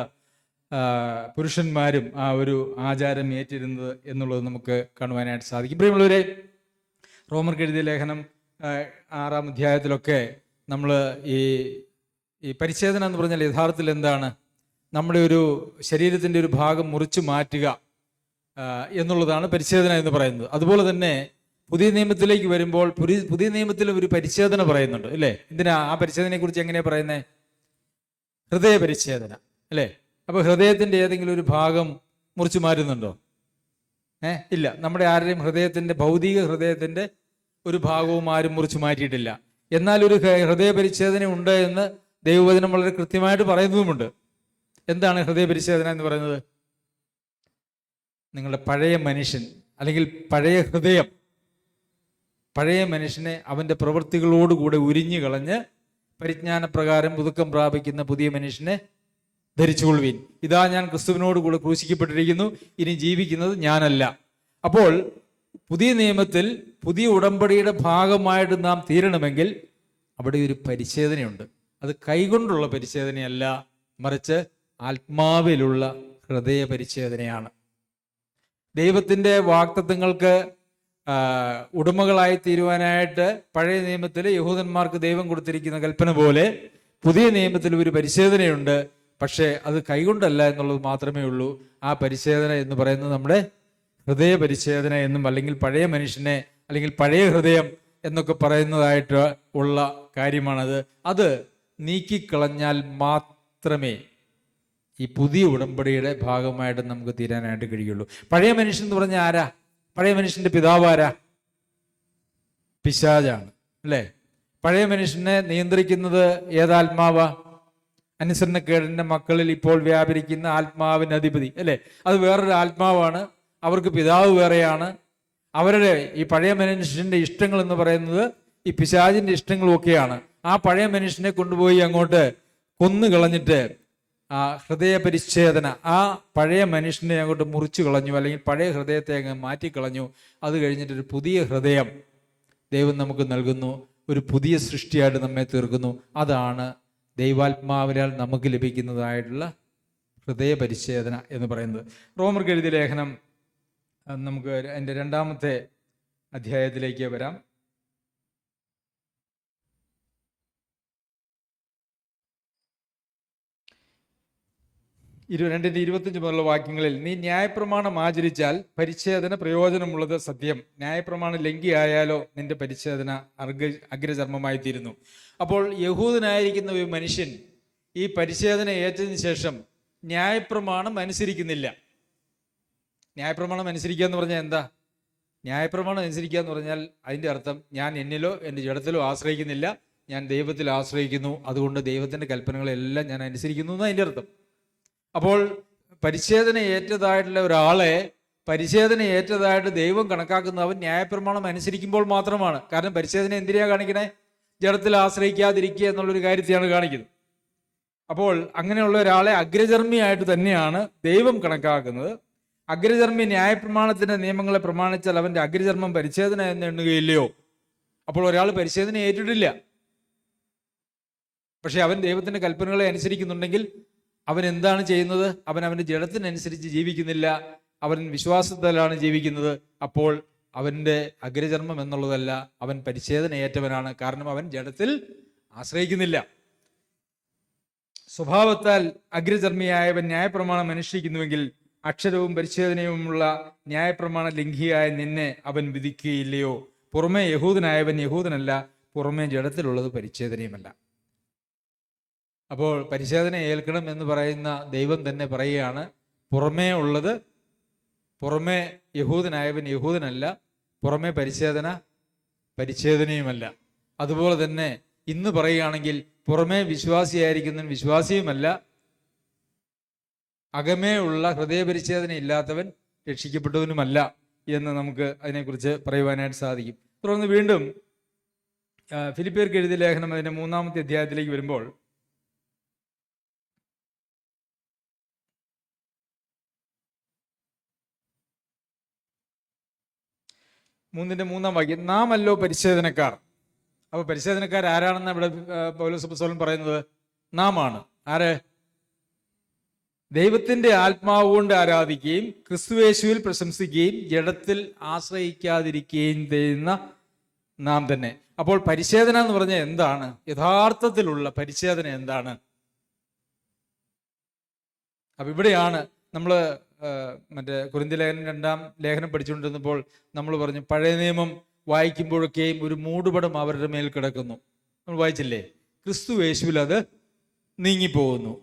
പുരുഷന്മാരും ആ ഒരു ആചാരം ഏറ്റിരുന്നത് എന്നുള്ളത് നമുക്ക് കാണുവാനായിട്ട് സാധിക്കും. പ്രിയമുള്ളവരെ, റോമർക്ക് എഴുതിയ ലേഖനം 6-ാം അധ്യായത്തിലൊക്കെ നമ്മൾ ഈ പരിച്ഛേദന എന്ന് പറഞ്ഞാൽ യഥാർത്ഥത്തിൽ എന്താണ്? നമ്മുടെ ഒരു ശരീരത്തിൻ്റെ ഒരു ഭാഗം മുറിച്ചു മാറ്റുക എന്നുള്ളതാണ് പരിച്ഛേദന എന്ന് പറയുന്നത്. അതുപോലെ തന്നെ പുതിയ നിയമത്തിലേക്ക് വരുമ്പോൾ പുതിയ നിയമത്തിൽ ഒരു പരിച്ഛേദന പറയുന്നുണ്ട് അല്ലേ? എന്തിനാ ആ പരിച്ഛേദനയെ കുറിച്ച് എങ്ങനെയാ പറയുന്നത്? ഹൃദയ പരിച്ഛേദന അല്ലേ? അപ്പൊ ഹൃദയത്തിന്റെ ഏതെങ്കിലും ഒരു ഭാഗം മുറിച്ചു മാറ്റുന്നുണ്ടോ? ഇല്ല. നമ്മുടെ ആരുടെയും ഹൃദയത്തിന്റെ, ഭൗതിക ഹൃദയത്തിന്റെ ഒരു ഭാഗവും ആരും മുറിച്ചു മാറ്റിയിട്ടില്ല. എന്നാൽ ഒരു ഹൃദയ പരിച്ഛേദന ഉണ്ട് എന്ന് ദൈവവചനം വളരെ കൃത്യമായിട്ട് പറയുന്നതുമുണ്ട്. എന്താണ് ഹൃദയ പരിച്ഛേദന എന്ന് പറയുന്നത്? നിങ്ങളുടെ പഴയ മനുഷ്യൻ അല്ലെങ്കിൽ പഴയ ഹൃദയം, പഴയ മനുഷ്യനെ അവൻ്റെ പ്രവൃത്തികളോടുകൂടെ ഉരിഞ്ഞു കളഞ്ഞ് പരിജ്ഞാനപ്രകാരം പുതുക്കം പ്രാപിക്കുന്ന പുതിയ മനുഷ്യനെ ധരിച്ചുകൊള്ളുവിൻ. ഇതാ ഞാൻ ക്രിസ്തുവിനോട് കൂടെ ക്രൂശിക്കപ്പെട്ടിരിക്കുന്നു, ഇനി ജീവിക്കുന്നത് ഞാനല്ല. അപ്പോൾ പുതിയ നിയമത്തിൽ പുതിയ ഉടമ്പടിയുടെ ഭാഗമായിട്ട് നാം തീരണമെങ്കിൽ അവിടെ ഒരു പരിച്ഛേദനയുണ്ട്. അത് കൈകൊണ്ടുള്ള പരിച്ഛേദനയല്ല, മറിച്ച് ആത്മാവിലുള്ള ഹൃദയ പരിച്ഛേദനയാണ്. ദൈവത്തിൻ്റെ വാഗ്ദത്തങ്ങൾക്ക് ഉടമകളായി തീരുവാനായിട്ട് പഴയ നിയമത്തിൽ യഹൂദന്മാർക്ക് ദൈവം കൊടുത്തിരിക്കുന്ന കൽപ്പന പോലെ പുതിയ നിയമത്തിൽ ഒരു പരിച്ഛേദനയുണ്ട്. പക്ഷേ അത് കൈകൊണ്ടല്ല എന്നുള്ളത് മാത്രമേ ഉള്ളൂ. ആ പരിച്ഛേദന എന്ന് പറയുന്നത് നമ്മുടെ ഹൃദയ പരിച്ഛേദന എന്നും, അല്ലെങ്കിൽ പഴയ മനുഷ്യനെ അല്ലെങ്കിൽ പഴയ ഹൃദയം എന്നൊക്കെ പറയുന്നതായിട്ട് ഉള്ള കാര്യമാണത്. അത് നീക്കിക്കളഞ്ഞാൽ മാത്രമേ ഈ പുതിയ ഉടമ്പടിയുടെ ഭാഗമായിട്ട് നമുക്ക് തീരാനായിട്ട് കഴിയുള്ളൂ. പഴയ മനുഷ്യൻ എന്ന് പറഞ്ഞാൽ ആരാ? പഴയ മനുഷ്യന്റെ പിതാവ് ആരാ? പിശാചാണ് അല്ലേ? പഴയ മനുഷ്യനെ നിയന്ത്രിക്കുന്നത് ഏതാത്മാവാ? അനുസരണക്കേടിന്റെ മക്കളിൽ ഇപ്പോൾ വ്യാപരിക്കുന്ന ആത്മാവിന് അധിപതി അല്ലേ? അത് വേറൊരു ആത്മാവാണ്. അവർക്ക് പിതാവ് വേറെയാണ്. അവരുടെ ഈ പഴയ മനുഷ്യന്റെ ഇഷ്ടങ്ങൾ എന്ന് പറയുന്നത് ഈ പിശാചിന്റെ ഇഷ്ടങ്ങളും ഒക്കെയാണ്. ആ പഴയ മനുഷ്യനെ കൊണ്ടുപോയി അങ്ങോട്ട് കൊന്നുകളഞ്ഞിട്ട് ആ ഹൃദയ പരിച്ഛേദന, ആ പഴയ മനുഷ്യനെ അങ്ങോട്ട് മുറിച്ചു കളഞ്ഞു, അല്ലെങ്കിൽ പഴയ ഹൃദയത്തെ അങ്ങ് മാറ്റിക്കളഞ്ഞു. അത് കഴിഞ്ഞിട്ടൊരു പുതിയ ഹൃദയം ദൈവം നമുക്ക് നൽകുന്നു, ഒരു പുതിയ സൃഷ്ടിയായിട്ട് നമ്മെ തീർക്കുന്നു. അതാണ് ദൈവാത്മാവിനാൽ നമുക്ക് ലഭിക്കുന്നതായിട്ടുള്ള ഹൃദയ പരിച്ഛേദന എന്ന് പറയുന്നത്. റോമർക്ക് എഴുതിയ ലേഖനം നമുക്ക് അതിൻ്റെ 2-ാമത്തെ അധ്യായത്തിലേക്ക് വരാം. 2:25 മുതലുള്ള വാക്യങ്ങളിൽ, നീ ന്യായപ്രമാണം ആചരിച്ചാൽ പരിച്ഛേദന പ്രയോജനമുള്ളത് സത്യം, ന്യായപ്രമാണം ലംഘിയായാലോ നിന്റെ പരിച്ഛേദന അഗ്രചർമ്മമായി തീരുന്നു. അപ്പോൾ യഹൂദനായിരിക്കുന്ന ഒരു മനുഷ്യൻ ഈ പരിച്ഛേദന ഏറ്റതിന് ശേഷം ന്യായപ്രമാണം അനുസരിക്കുന്നില്ല. ന്യായപ്രമാണം അനുസരിക്കുക എന്ന് പറഞ്ഞാൽ എന്താ? ന്യായപ്രമാണം അനുസരിക്കുക എന്ന് പറഞ്ഞാൽ അതിൻ്റെ അർത്ഥം ഞാൻ എന്നിലോ എൻ്റെ ജഡത്തിലോ ആശ്രയിക്കുന്നില്ല, ഞാൻ ദൈവത്തിൽ ആശ്രയിക്കുന്നു, അതുകൊണ്ട് ദൈവത്തിൻ്റെ കൽപ്പനകളെല്ലാം ഞാൻ അനുസരിക്കുന്നു എന്ന് അതിൻ്റെ അർത്ഥം. അപ്പോൾ പരിച്ഛേദന ഏറ്റതായിട്ടുള്ള ഒരാളെ പരിച്ഛേദന ഏറ്റതായിട്ട് ദൈവം കണക്കാക്കുന്നത് അവൻ ന്യായപ്രമാണം അനുസരിക്കുമ്പോൾ മാത്രമാണ്. കാരണം പരിച്ഛേദന എന്തിനാണ് കാണിക്കണേ? ജഡത്തിൽ ആശ്രയിക്കാതിരിക്കുക എന്നുള്ളൊരു കാര്യത്തെയാണ് കാണിക്കുന്നത്. അപ്പോൾ അങ്ങനെയുള്ള ഒരാളെ അഗ്രചർമ്മിയായിട്ട് തന്നെയാണ് ദൈവം കണക്കാക്കുന്നത്. അഗ്രചർമ്മി ന്യായപ്രമാണത്തിന്റെ നിയമങ്ങളെ പ്രമാണിച്ചാൽ അവന്റെ അഗ്രചർമ്മം പരിച്ഛേദന എന്ന് എണ്ണുകയില്ലയോ? അപ്പോൾ ഒരാൾ പരിച്ഛേദന ഏറ്റിട്ടില്ല, പക്ഷെ അവൻ ദൈവത്തിന്റെ കൽപ്പനകളെ അനുസരിക്കുന്നുണ്ടെങ്കിൽ അവൻ എന്താണ് ചെയ്യുന്നത്? അവൻ അവന്റെ ജഡത്തിനനുസരിച്ച് ജീവിക്കുന്നില്ല, അവൻ വിശ്വാസത്തിലാണ് ജീവിക്കുന്നത്. അപ്പോൾ അവന്റെ അഗ്രചർമ്മം എന്നുള്ളതല്ല, അവൻ പരിച്ഛേദന ഏറ്റവനാണ്. കാരണം അവൻ ജഡത്തിൽ ആശ്രയിക്കുന്നില്ല. സ്വഭാവത്താൽ അഗ്രചർമ്മിയായവൻ ന്യായപ്രമാണം അനുഷ്ഠിക്കുന്നുവെങ്കിൽ അക്ഷരവും പരിച്ഛേദനയുമുള്ള ന്യായപ്രമാണ ലംഘിയായ നിന്നെ അവൻ വിധിക്കുകയില്ലയോ? പുറമേ യഹൂദനായവൻ യഹൂദനല്ല, പുറമേ ജഡത്തിലുള്ളത് പരിച്ഛേദനയുമല്ല. അപ്പോൾ പരിച്ഛേദന ഏൽക്കണം എന്ന് പറയുന്ന ദൈവം തന്നെ പറയുകയാണ്, പുറമേ ഉള്ളത്, പുറമേ യഹൂദനായവൻ യഹൂദനല്ല, പുറമേ പരിച്ഛേദനയുമല്ല. അതുപോലെ തന്നെ ഇന്ന് പറയുകയാണെങ്കിൽ പുറമേ വിശ്വാസിയായിരിക്കുന്നവൻ വിശ്വാസിയുമല്ല, അകമേ ഉള്ള ഹൃദയപരിച്ഛേദന ഇല്ലാത്തവൻ രക്ഷിക്കപ്പെട്ടവനുമല്ല എന്ന് നമുക്ക് അതിനെക്കുറിച്ച് പറയുവാനായിട്ട് സാധിക്കും. തുടർന്ന് വീണ്ടും ഫിലിപ്പിയർക്ക് എഴുതിയ ലേഖനം അതിൻ്റെ 3-ാമത്തെ അധ്യായത്തിലേക്ക് വരുമ്പോൾ 3:3 വാക്യം, നാം അല്ലോ പരിച്ഛേദനക്കാർ. അപ്പൊ പരിച്ഛേദനക്കാർ ആരാണെന്ന് ഇവിടെ പൗലോസ് അപ്പോസ്തലൻ പറയുന്നത്? നാം ആണ്. ആര്? ദൈവത്തിന്റെ ആത്മാവ് കൊണ്ട് ആരാധിക്കുകയും ക്രിസ്തുയേശുവിൽ പ്രശംസിക്കുകയും ജഡത്തിൽ ആശ്രയിക്കാതിരിക്കുകയും ചെയ്യുന്ന നാം തന്നെ. അപ്പോൾ പരിച്ഛേദന എന്ന് പറഞ്ഞാൽ എന്താണ്? യഥാർത്ഥത്തിലുള്ള പരിച്ഛേദന എന്താണ്? അപ്പൊ ഇവിടെയാണ് നമ്മൾ മറ്റേ കൊരിന്ത്യർ ലേഖനം 2-ാം ലേഖനം പഠിച്ചുകൊണ്ടിരുന്നപ്പോൾ നമ്മൾ പറഞ്ഞു, പഴയ നിയമം വായിക്കുമ്പോഴൊക്കെയും ഒരു മൂടുപടം അവരുടെ മേൽ കിടക്കുന്നു. നമ്മൾ വായിച്ചില്ലേ? ക്രിസ്തു യേശുവിൽ അത് നീങ്ങിപ്പോകുന്നു.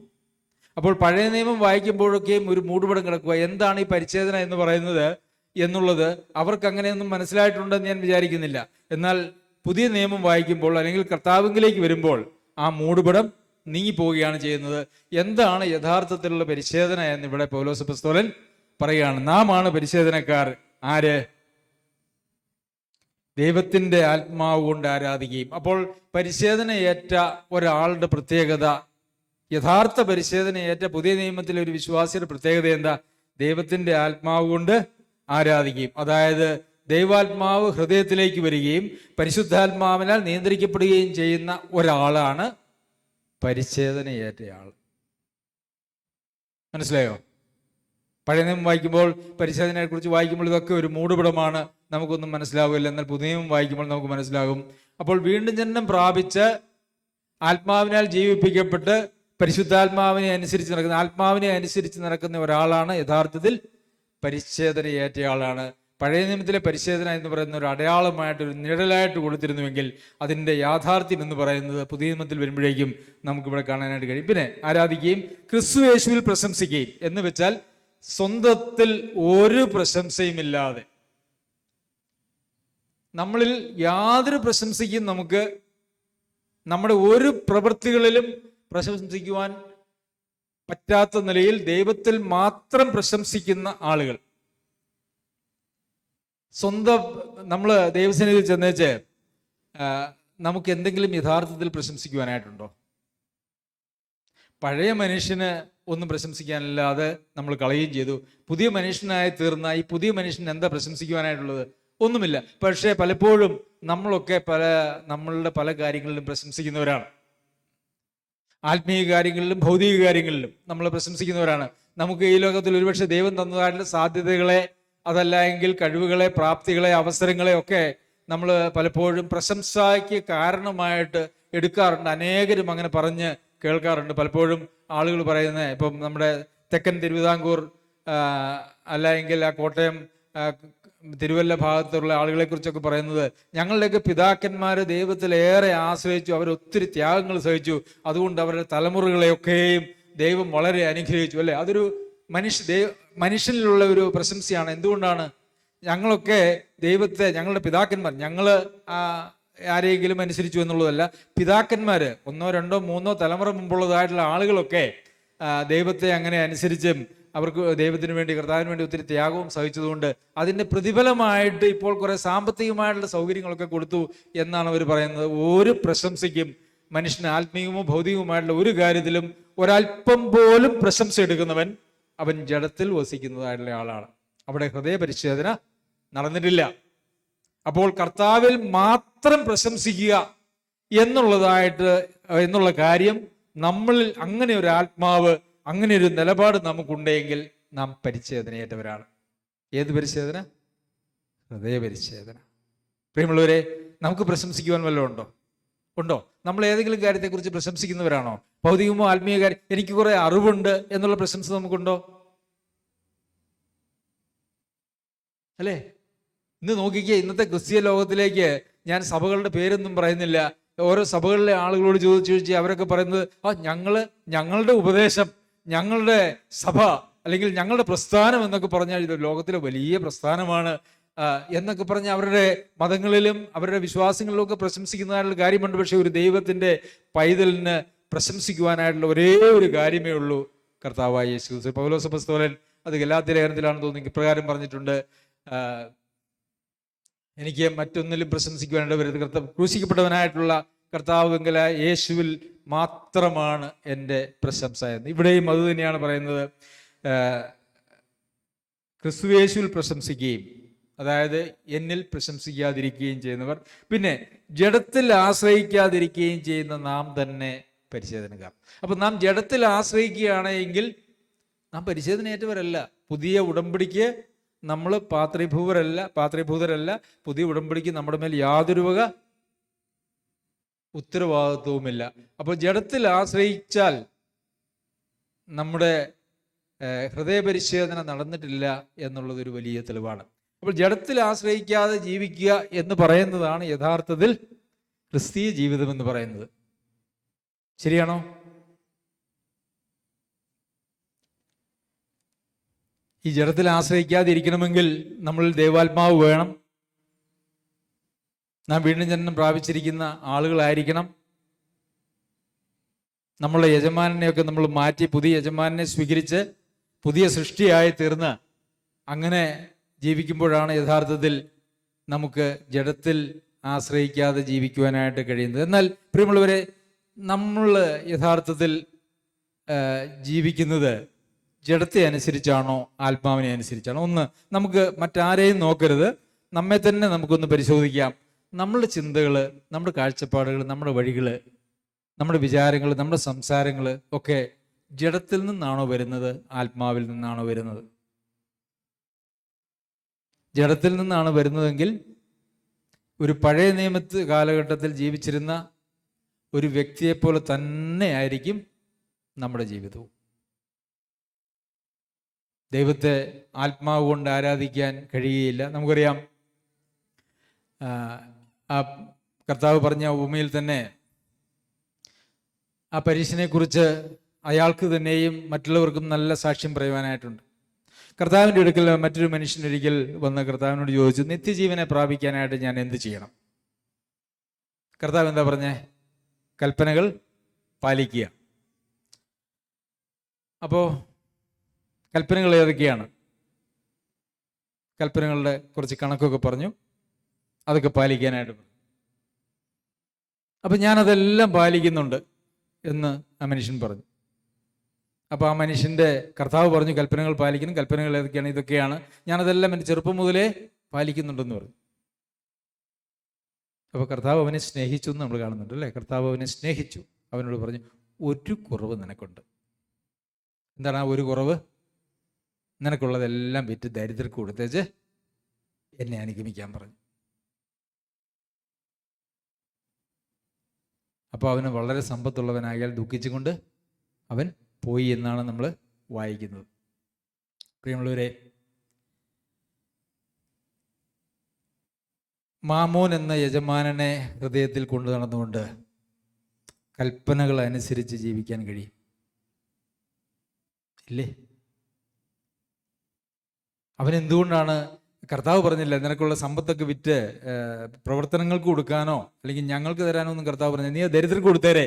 അപ്പോൾ പഴയ നിയമം വായിക്കുമ്പോഴൊക്കെയും ഒരു മൂടുപടം കിടക്കുക. എന്താണ് ഈ പരിച്ഛേദന എന്ന് പറയുന്നത് എന്നുള്ളത് അവർക്ക് അങ്ങനെയൊന്നും മനസ്സിലായിട്ടുണ്ടെന്ന് ഞാൻ വിചാരിക്കുന്നില്ല. എന്നാൽ പുതിയ നിയമം വായിക്കുമ്പോൾ അല്ലെങ്കിൽ കർത്താവിലേക്ക് വരുമ്പോൾ ആ മൂടുപടം നീങ്ങിപ്പോവുകയാണ് ചെയ്യുന്നത്. എന്താണ് യഥാർത്ഥത്തിലുള്ള പരിച്ഛേദന എന്ന് ഇവിടെ പൗലോസ് അപ്പോസ്തലൻ പറയുകയാണ്. നാം ആണ് പരിച്ഛേദനക്കാർ. ആര്? ദൈവത്തിന്റെ ആത്മാവ് കൊണ്ട് ആരാധിക്കുകയും. അപ്പോൾ പരിച്ഛേദന ഏറ്റ ഒരാളുടെ പ്രത്യേകത, യഥാർത്ഥ പരിച്ഛേദന ഏറ്റ പുതിയ നിയമത്തിലെ ഒരു വിശ്വാസിയുടെ പ്രത്യേകത എന്താ? ദൈവത്തിന്റെ ആത്മാവ് കൊണ്ട് ആരാധിക്കുകയും. അതായത് ദൈവാത്മാവ് ഹൃദയത്തിലേക്ക് വരികയും പരിശുദ്ധാത്മാവിനാൽ നിയന്ത്രിക്കപ്പെടുകയും ചെയ്യുന്ന ഒരാളാണ് പരിച്ഛേദനയേറ്റയാൾ. മനസ്സിലായോ? പഴയ നിയമം വായിക്കുമ്പോൾ പരിച്ഛേദനയെ കുറിച്ച് വായിക്കുമ്പോൾ ഇതൊക്കെ ഒരു മൂടുപടമാണ്, നമുക്കൊന്നും മനസ്സിലാവില്ല. എന്നാൽ പുതിയ നിയമം വായിക്കുമ്പോൾ നമുക്ക് മനസ്സിലാകും. അപ്പോൾ വീണ്ടും ജനനം പ്രാപിച്ച് ആത്മാവിനാൽ ജീവിപ്പിക്കപ്പെട്ട് പരിശുദ്ധാത്മാവിനെ അനുസരിച്ച് നടക്കുന്ന, ആത്മാവിനെ അനുസരിച്ച് നടക്കുന്ന ഒരാളാണ് യഥാർത്ഥത്തിൽ പരിച്ഛേദനയേറ്റയാളാണ്. പഴയ നിയമത്തിലെ പരിച്ഛേദന എന്ന് പറയുന്ന ഒരു അടയാളമായിട്ട്, ഒരു നിഴലായിട്ട് കൊടുത്തിരുന്നുവെങ്കിൽ അതിൻ്റെ യാഥാർത്ഥ്യം എന്ന് പറയുന്നത് പുതിയ നിയമത്തിൽ വരുമ്പോഴേക്കും നമുക്കിവിടെ കാണാനായിട്ട് കഴിയും. പിന്നെ ആരാധിക്കുകയും ക്രിസ്തു യേശുവിൽ പ്രശംസിക്കുകയും എന്ന് വെച്ചാൽ സ്വന്തത്തിൽ ഒരു പ്രശംസയുമില്ലാതെ, നമ്മളിൽ യാതൊരു പ്രശംസയ്ക്കും നമുക്ക് നമ്മുടെ ഒരു പ്രവൃത്തികളിലും പ്രശംസിക്കുവാൻ പറ്റാത്ത നിലയിൽ ദൈവത്തിൽ മാത്രം പ്രശംസിക്കുന്ന ആളുകൾ. സ്വന്തം നമ്മൾ ദൈവസന്നിധിയിൽ ചെന്നേച്ച് നമുക്ക് എന്തെങ്കിലും യഥാർത്ഥത്തിൽ പ്രശംസിക്കുവാനായിട്ടുണ്ടോ? പഴയ മനുഷ്യന് ഒന്നും പ്രശംസിക്കാനില്ലാതെ നമ്മൾ കളയുകയും ചെയ്തു. പുതിയ മനുഷ്യനായി തീർന്ന ഈ പുതിയ മനുഷ്യന് എന്താ പ്രശംസിക്കുവാനായിട്ടുള്ളത്? ഒന്നുമില്ല. പക്ഷേ പലപ്പോഴും നമ്മളൊക്കെ നമ്മളുടെ പല കാര്യങ്ങളിലും പ്രശംസിക്കുന്നവരാണ്. ആത്മീയ കാര്യങ്ങളിലും ഭൗതിക കാര്യങ്ങളിലും നമ്മൾ പ്രശംസിക്കുന്നവരാണ്. നമുക്ക് ഈ ലോകത്തിൽ ഒരുപക്ഷെ ദൈവം തന്നതായിട്ടുള്ള സാധ്യതകളെ, അതല്ല എങ്കിൽ കഴിവുകളെ, പ്രാപ്തികളെ, അവസരങ്ങളെ ഒക്കെ നമ്മൾ പലപ്പോഴും പ്രശംസയ്ക്ക് കാരണമായിട്ട് എടുക്കാറുണ്ട്. അനേകരും അങ്ങനെ പറഞ്ഞ് കേൾക്കാറുണ്ട്. പലപ്പോഴും ആളുകൾ പറയുന്നത്, ഇപ്പം നമ്മുടെ തെക്കൻ തിരുവിതാംകൂർ അല്ലെങ്കിൽ ആ കോട്ടയം തിരുവല്ല ഭാഗത്തുള്ള ആളുകളെ കുറിച്ചൊക്കെ പറയുന്നത്, ഞങ്ങളുടെയൊക്കെ പിതാക്കന്മാർ ദൈവത്തിൽ ഏറെ ആശ്രയിച്ചു, അവരൊത്തിരി ത്യാഗങ്ങൾ സഹിച്ചു, അതുകൊണ്ട് അവരുടെ തലമുറകളെയൊക്കെയും ദൈവം വളരെ അനുഗ്രഹിച്ചു. അല്ലെ? അതൊരു മനുഷ്യനിലുള്ള ഒരു പ്രശംസയാണ്. എന്തുകൊണ്ടാണ്? ഞങ്ങളൊക്കെ ദൈവത്തെ, ഞങ്ങളുടെ പിതാക്കന്മാർ, ഞങ്ങള് ആരെങ്കിലും അനുസരിച്ചു എന്നുള്ളതല്ല, പിതാക്കന്മാര് 1, 2, 3 തലമുറ മുമ്പുള്ളതായിട്ടുള്ള ആളുകളൊക്കെ ദൈവത്തെ അങ്ങനെ അനുസരിച്ചും അവർക്ക് ദൈവത്തിന് വേണ്ടി, കർത്താവിന് വേണ്ടി ഒത്തിരി ത്യാഗവും സഹിച്ചതുകൊണ്ട് അതിൻ്റെ പ്രതിഫലമായിട്ട് ഇപ്പോൾ കുറെ സാമ്പത്തികമായിട്ടുള്ള സൗകര്യങ്ങളൊക്കെ കൊടുത്തു എന്നാണ് അവർ പറയുന്നത്. ഒരു പ്രശംസയ്ക്കും മനുഷ്യന് ആത്മീയമോ ഭൗതികവുമായിട്ടുള്ള ഒരു കാര്യത്തിലും ഒരല്പം പോലും പ്രശംസ എടുക്കുന്നവൻ അവൻ ജഡത്തിൽ വസിക്കുന്നതായിട്ടുള്ള ആളാണ്. അവിടെ ഹൃദയപരിശോധന നടന്നിട്ടില്ല. അപ്പോൾ കർത്താവിൽ മാത്രം പ്രശംസിക്കുക എന്നുള്ള കാര്യം നമ്മളിൽ അങ്ങനെ ഒരു ആത്മാവ്, അങ്ങനെ ഒരു നിലപാട് നമുക്കുണ്ടെങ്കിൽ നാം പരിച്ഛേദനയേറ്റവരാണ്. ഏത് പരിച്ഛേദന? ഹൃദയപരിച്ഛേദന. പ്രിയമുള്ളവരെ, നമുക്ക് പ്രശംസിക്കുവാൻ വല്ലതും ഉണ്ടോ? നമ്മൾ ഏതെങ്കിലും കാര്യത്തെക്കുറിച്ച് പ്രശംസിക്കുന്നവരാണോ? ഭൗതികമോ ആത്മീയ കാര്യം, എനിക്ക് കുറെ അറിവുണ്ട് എന്നുള്ള പ്രശംസ നമുക്കുണ്ടോ? അല്ലേ? ഇന്ന് നോക്കിക്കേ, ഇന്നത്തെ ക്രിസ്തീയ ലോകത്തിലേക്ക് ഞാൻ സഭകളുടെ പേരൊന്നും പറയുന്നില്ല, ഓരോ സഭകളിലെ ആളുകളോട് ചോദിച്ച് അവരൊക്കെ പറയുന്നത്, ഞങ്ങളുടെ ഉപദേശം, ഞങ്ങളുടെ സഭ അല്ലെങ്കിൽ ഞങ്ങളുടെ പ്രസ്ഥാനം എന്നൊക്കെ പറഞ്ഞാൽ ഇത് ലോകത്തിലെ വലിയ പ്രസ്ഥാനമാണ് എന്നൊക്കെ പറഞ്ഞ് അവരുടെ മതങ്ങളിലും അവരുടെ വിശ്വാസങ്ങളിലും ഒക്കെ പ്രശംസിക്കുന്നതായിട്ടുള്ള കാര്യമുണ്ട്. പക്ഷെ ഒരു ദൈവത്തിന്റെ പൈതലിന് പ്രശംസിക്കുവാനായിട്ടുള്ള ഒരേ ഒരു കാര്യമേ ഉള്ളൂ, കർത്താവായ യേശു ക്രിസ്തു. പൗലോസ് അപ്പോസ്തലൻ അത് ഗലാത്യ ലേഖനത്തിലാണെന്ന് തോന്നുന്നു ഇപ്രകാരം പറഞ്ഞിട്ടുണ്ട്, എനിക്ക് മറ്റൊന്നിലും പ്രശംസിക്കുവാനായിട്ട് വരരുത്, ക്രൂശിക്കപ്പെട്ടവനായിട്ടുള്ള കർത്താവെങ്കിൽ യേശുവിൽ മാത്രമാണ് എൻ്റെ പ്രശംസ എന്ന്. ഇവിടെയും അത് തന്നെയാണ് പറയുന്നത്. ക്രിസ്തുയേശുവിൽ പ്രശംസിക്കുകയും, അതായത് എന്നിൽ പ്രശംസിക്കാതിരിക്കുകയും ചെയ്യുന്നവർ, പിന്നെ ജഡത്തിൽ ആശ്രയിക്കാതിരിക്കുകയും ചെയ്യുന്ന നാം തന്നെ പരിച്ഛേദനക്കാർ. അപ്പൊ നാം ജഡത്തിൽ ആശ്രയിക്കുകയാണെങ്കിൽ നാം പരിച്ഛേദനയേറ്റവരല്ല. പുതിയ ഉടമ്പടിക്ക് നമ്മൾ പാത്രീഭൂതരല്ല. പുതിയ ഉടമ്പടിക്ക് നമ്മുടെ മേൽ യാതൊരു വക ഉത്തരവാദിത്വവുമില്ല. അപ്പോൾ ജഡത്തിൽ ആശ്രയിച്ചാൽ നമ്മുടെ ഹൃദയപരിശോധന നടന്നിട്ടില്ല എന്നുള്ളതൊരു വലിയ തെളിവാണ്. അപ്പോൾ ജഡത്തിൽ ആശ്രയിക്കാതെ ജീവിക്കുക എന്ന് പറയുന്നതാണ് യഥാർത്ഥത്തിൽ ക്രിസ്തീയ ജീവിതം എന്ന് പറയുന്നത്. ശരിയാണോ? ഈ ജഡത്തിൽ ആശ്രയിക്കാതെ ഇരിക്കണമെങ്കിൽ നമ്മളിൽ ദൈവാത്മാവ് വേണം. നാം വീണ്ടും ജനനം പ്രാപിച്ചിരിക്കുന്ന ആളുകളായിരിക്കണം. നമ്മളുടെ യജമാനെയൊക്കെ നമ്മൾ മാറ്റി പുതിയ യജമാനെ സ്വീകരിച്ച് പുതിയ സൃഷ്ടിയായി തീർന്ന് അങ്ങനെ ജീവിക്കുമ്പോഴാണ് യഥാർത്ഥത്തിൽ നമുക്ക് ജഡത്തിൽ ആശ്രയിക്കാതെ ജീവിക്കുവാനായിട്ട് കഴിയുന്നത്. എന്നാൽ പ്രിയമുള്ളവരെ, നമ്മൾ യഥാർത്ഥത്തിൽ ജീവിക്കുന്നത് ജഡത്തെ അനുസരിച്ചാണോ ആത്മാവിനെ അനുസരിച്ചാണോ? ഒന്ന്, നമുക്ക് മറ്റാരെയും നോക്കരുത്, നമ്മെ തന്നെ നമുക്കൊന്ന് പരിശോധിക്കാം. നമ്മളുടെ ചിന്തകൾ, നമ്മുടെ കാഴ്ചപ്പാടുകൾ, നമ്മുടെ വഴികൾ, നമ്മുടെ വിചാരങ്ങൾ, നമ്മുടെ സംസാരങ്ങൾ ഒക്കെ ജഡത്തിൽ നിന്നാണോ വരുന്നത്, ആത്മാവിൽ നിന്നാണോ വരുന്നത്? ജഡത്തിൽ നിന്നാണ് വരുന്നതെങ്കിൽ ഒരു പഴയ നിയമത്ത് കാലഘട്ടത്തിൽ ജീവിച്ചിരുന്ന ഒരു വ്യക്തിയെപ്പോലെ തന്നെ ആയിരിക്കും നമ്മുടെ ജീവിതവും. ദൈവത്തെ ആത്മാവ് കൊണ്ട് ആരാധിക്കാൻ കഴിയുകയില്ല. നമുക്കറിയാം, ആ കർത്താവ് പറഞ്ഞ ഉപമയിൽ തന്നെ ആ പരീക്ഷനെ കുറിച്ച് അയാൾക്ക് തന്നെയും മറ്റുള്ളവർക്കും നല്ല സാക്ഷ്യം പറയുവാനായിട്ടുണ്ട്. കർത്താവിൻ്റെ അടുക്കൽ മറ്റൊരു മനുഷ്യനൊരിക്കൽ വന്ന് കർത്താവിനോട് ചോദിച്ചു, നിത്യജീവനെ പ്രാപിക്കാനായിട്ട് ഞാൻ എന്ത് ചെയ്യണം? കർത്താവ് എന്താ പറഞ്ഞേ? കൽപ്പനകൾ പാലിക്കുക. അപ്പോൾ കൽപ്പനകൾ ഏതൊക്കെയാണ്? കൽപ്പനകളുടെ കുറച്ച് കണക്കൊക്കെ പറഞ്ഞു, അതൊക്കെ പാലിക്കാനായിട്ട് പറഞ്ഞു. അപ്പം ഞാനതെല്ലാം പാലിക്കുന്നുണ്ട് എന്ന് ആ മനുഷ്യൻ പറഞ്ഞു. അപ്പോൾ ആ മനുഷ്യൻ്റെ കർത്താവ് പറഞ്ഞു, കൽപ്പനകൾ പാലിക്കണം. കൽപ്പനകൾ ഏതൊക്കെയാണ്? ഇതൊക്കെയാണ്, ഞാനതെല്ലാം എൻ്റെ ചെറുപ്പം മുതലേ പാലിക്കുന്നുണ്ടെന്ന് പറഞ്ഞു. അപ്പോൾ കർത്താവ് അവനെ സ്നേഹിച്ചു എന്ന് നമ്മൾ കാണുന്നുണ്ട്, അല്ലേ? കർത്താവ് അവനെ സ്നേഹിച്ചു. അവനോട് പറഞ്ഞു, ഒരു കുറവ് നിനക്കുണ്ട്. എന്താണ് ആ ഒരു കുറവ്? നിനക്കുള്ളതെല്ലാം വിറ്റ് ദരിദ്രർക്ക് കൊടുത്തേച്ച് എന്നെ അനുഗമിക്കാൻ പറഞ്ഞു. അപ്പോൾ അവന് വളരെ സമ്പത്തുള്ളവനായാൽ ദുഃഖിച്ചുകൊണ്ട് അവൻ പോയി എന്നാണ് നമ്മൾ വായിക്കുന്നത്. പ്രിയമുള്ളവരെ, മാമോൻ എന്ന യജമാനനെ ഹൃദയത്തിൽ കൊണ്ടു നടന്നുകൊണ്ട് കൽപ്പനകൾ അനുസരിച്ച് ജീവിക്കാൻ കഴിയും ഇല്ലേ? അവനെന്തുകൊണ്ടാണ് കർത്താവ് പറഞ്ഞില്ല നിനക്കുള്ള സമ്പത്തൊക്കെ വിറ്റ് പ്രവർത്തനങ്ങൾക്ക് കൊടുക്കാനോ അല്ലെങ്കിൽ ഞങ്ങൾക്ക് തരാനോ ഒന്നും കർത്താവ് പറഞ്ഞില്ല. നീ ദരിദ്രർക്ക് കൊടുത്തേരെ,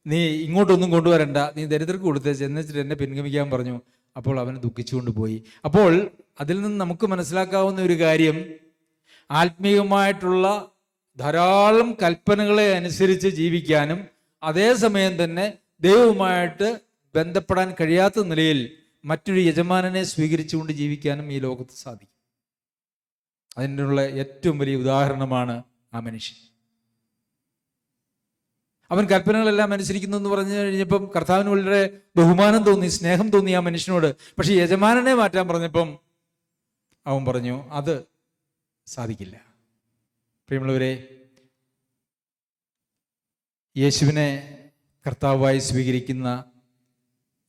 നീ ഇങ്ങോട്ടൊന്നും കൊണ്ടുവരണ്ട, നീ ദരിദ്രർക്ക് കൊടുത്തേച്ച് എന്നിട്ട് എന്നെ പിൻഗമിക്കാൻ പറഞ്ഞു. അപ്പോൾ അവന് ദുഃഖിച്ചുകൊണ്ട് പോയി. അപ്പോൾ അതിൽ നിന്ന് നമുക്ക് മനസ്സിലാക്കാവുന്ന ഒരു കാര്യം, ആത്മീയമായിട്ടുള്ള ധാരാളം കൽപ്പനകളെ അനുസരിച്ച് ജീവിക്കാനും അതേസമയം തന്നെ ദൈവവുമായിട്ട് ബന്ധപ്പെടാൻ കഴിയാത്ത നിലയിൽ മറ്റൊരു യജമാനനെ സ്വീകരിച്ചുകൊണ്ട് ജീവിക്കാനും ഈ ലോകത്ത് സാധിക്കും. അതിനുള്ള ഏറ്റവും വലിയ ഉദാഹരണമാണ് ആ മനുഷ്യൻ. അവൻ കൽപ്പനകളെല്ലാം അനുസരിക്കുന്നു എന്ന് പറഞ്ഞു കഴിഞ്ഞപ്പം കർത്താവിന് വളരെ ബഹുമാനം തോന്നി, സ്നേഹം തോന്നി ആ മനുഷ്യനോട്. പക്ഷെ യജമാനനെ മാറ്റാൻ പറഞ്ഞപ്പം അവൻ പറഞ്ഞു അത് സാധിക്കില്ല. പ്രിയമുള്ളവരെ, യേശുവിനെ കർത്താവായി സ്വീകരിക്കുന്ന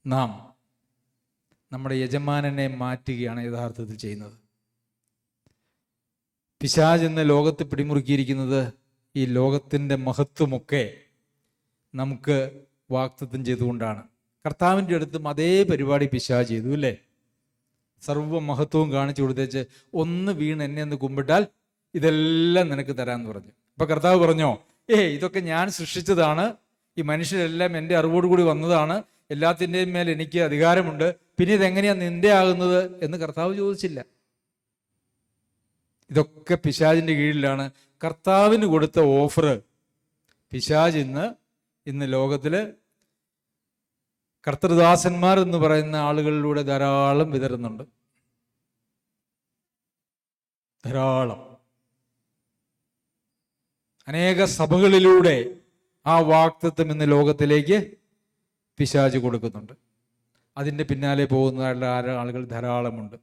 നാം നമ്മുടെ യജമാനനെ മാറ്റുകയാണ് യഥാർത്ഥത്തിൽ ചെയ്യുന്നത്. പിശാച് എന്ന ലോകത്ത് പിടിമുറുക്കിയിരിക്കുന്നത് ഈ ലോകത്തിൻ്റെ മഹത്വമൊക്കെ നമുക്ക് വാഗ്ദത്തം ചെയ്തുകൊണ്ടാണ്. കർത്താവിൻ്റെ അടുത്തും അതേ പരിപാടി പിശാച് ചെയ്തു അല്ലേ? സർവ്വ മഹത്വവും കാണിച്ചു കൊടുത്തേച്ച് ഒന്ന് വീണ് എന്നെ ഒന്ന് കുമ്പിട്ടാൽ ഇതെല്ലാം നിനക്ക് തരാമെന്ന് പറഞ്ഞു. അപ്പൊ കർത്താവ് പറഞ്ഞോ, ഇതൊക്കെ ഞാൻ സൃഷ്ടിച്ചതാണ്, ഈ മനുഷ്യരെല്ലാം എൻ്റെ അറിവോടുകൂടി വന്നതാണ്, എല്ലാത്തിൻ്റെയും മേൽ എനിക്ക് അധികാരമുണ്ട്, പിന്നെ ഇതെങ്ങനെയാ നിന്റെ ആകുന്നത് എന്ന് കർത്താവ് ചോദിച്ചില്ല. ഇതൊക്കെ പിശാചിൻ്റെ കീഴിലാണ്. കർത്താവിന് കൊടുത്ത ഓഫർ പിശാച് ഇന്ന് ലോകത്തില് കർത്തൃദാസന്മാർ എന്ന് പറയുന്ന ആളുകളിലൂടെ ധാരാളം വിതരുന്നുണ്ട്. ധാരാളം അനേക സഭകളിലൂടെ ആ വാഗ്ദത്തം ഇന്ന് ലോകത്തിലേക്ക് പിശാച് കൊടുക്കുന്നുണ്ട്. അതിൻ്റെ പിന്നാലെ പോകുന്ന ആളുകൾ ധാരാളമുണ്ട്.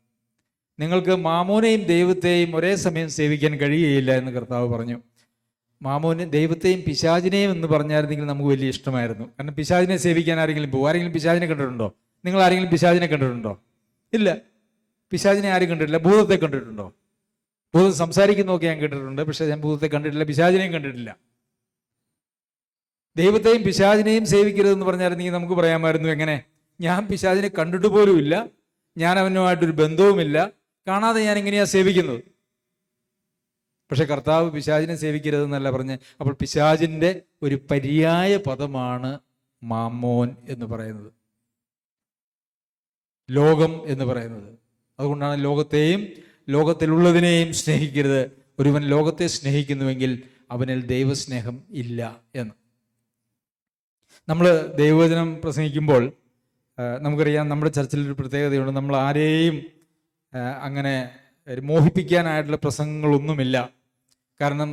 നിങ്ങൾക്ക് മാമോനെയും ദൈവത്തെയും ഒരേ സമയം സേവിക്കാൻ കഴിയുകയില്ല എന്ന് കർത്താവ് പറഞ്ഞു. മാമോനെ ദൈവത്തെയും പിശാചിനെയും എന്ന് പറഞ്ഞായിരുന്നെങ്കിൽ നമുക്ക് വലിയ ഇഷ്ടമായിരുന്നു. കാരണം പിശാചിനെ സേവിക്കാൻ ആരെങ്കിലും പോകും? ആരെങ്കിലും പിശാചിനെ കണ്ടിട്ടുണ്ടോ? നിങ്ങൾ ആരെങ്കിലും പിശാചിനെ കണ്ടിട്ടുണ്ടോ? ഇല്ല. പിശാചിനെ ആരും കണ്ടിട്ടില്ല. ഭൂതത്തെ കണ്ടിട്ടുണ്ടോ? ഭൂതം സംസാരിക്കുന്നതൊക്കെ ഞാൻ കേട്ടിട്ടുണ്ട്, പക്ഷെ ഞാൻ ഭൂതത്തെ കണ്ടിട്ടില്ല, പിശാചിനെയും കണ്ടിട്ടില്ല. ദൈവത്തെയും പിശാചിനെയും സേവിക്കരുതെന്ന് പറഞ്ഞായിരുന്നെങ്കിൽ നമുക്ക് പറയാമായിരുന്നു, എങ്ങനെ? ഞാൻ പിശാചിനെ കണ്ടിട്ട് പോലും ഇല്ല, ഞാൻ അവനുമായിട്ടൊരു ബന്ധവുമില്ല, കാണാതെ ഞാൻ എങ്ങനെയാ സേവിക്കുന്നത്? പക്ഷെ കർത്താവ് പിശാചിനെ സേവിക്കരുതെന്നല്ല പറഞ്ഞ്. അപ്പോൾ പിശാചിൻ്റെ ഒരു പര്യായ പദമാണ് മാമോൻ എന്ന് പറയുന്നത്, ലോകം എന്ന് പറയുന്നത്. അതുകൊണ്ടാണ് ലോകത്തെയും ലോകത്തിലുള്ളതിനെയും സ്നേഹിക്കരുത്. ഒരുവൻ ലോകത്തെ സ്നേഹിക്കുന്നുവെങ്കിൽ അവനിൽ ദൈവസ്നേഹം ഇല്ല എന്ന്. നമ്മൾ ദൈവവചനം പ്രസംഗിക്കുമ്പോൾ നമുക്കറിയാം, നമ്മുടെ ചർച്ചിലൊരു പ്രത്യേകതയുണ്ട്. നമ്മൾ ആരെയും അങ്ങനെ മോഹിപ്പിക്കാനായിട്ടുള്ള പ്രസംഗങ്ങളൊന്നുമില്ല. കാരണം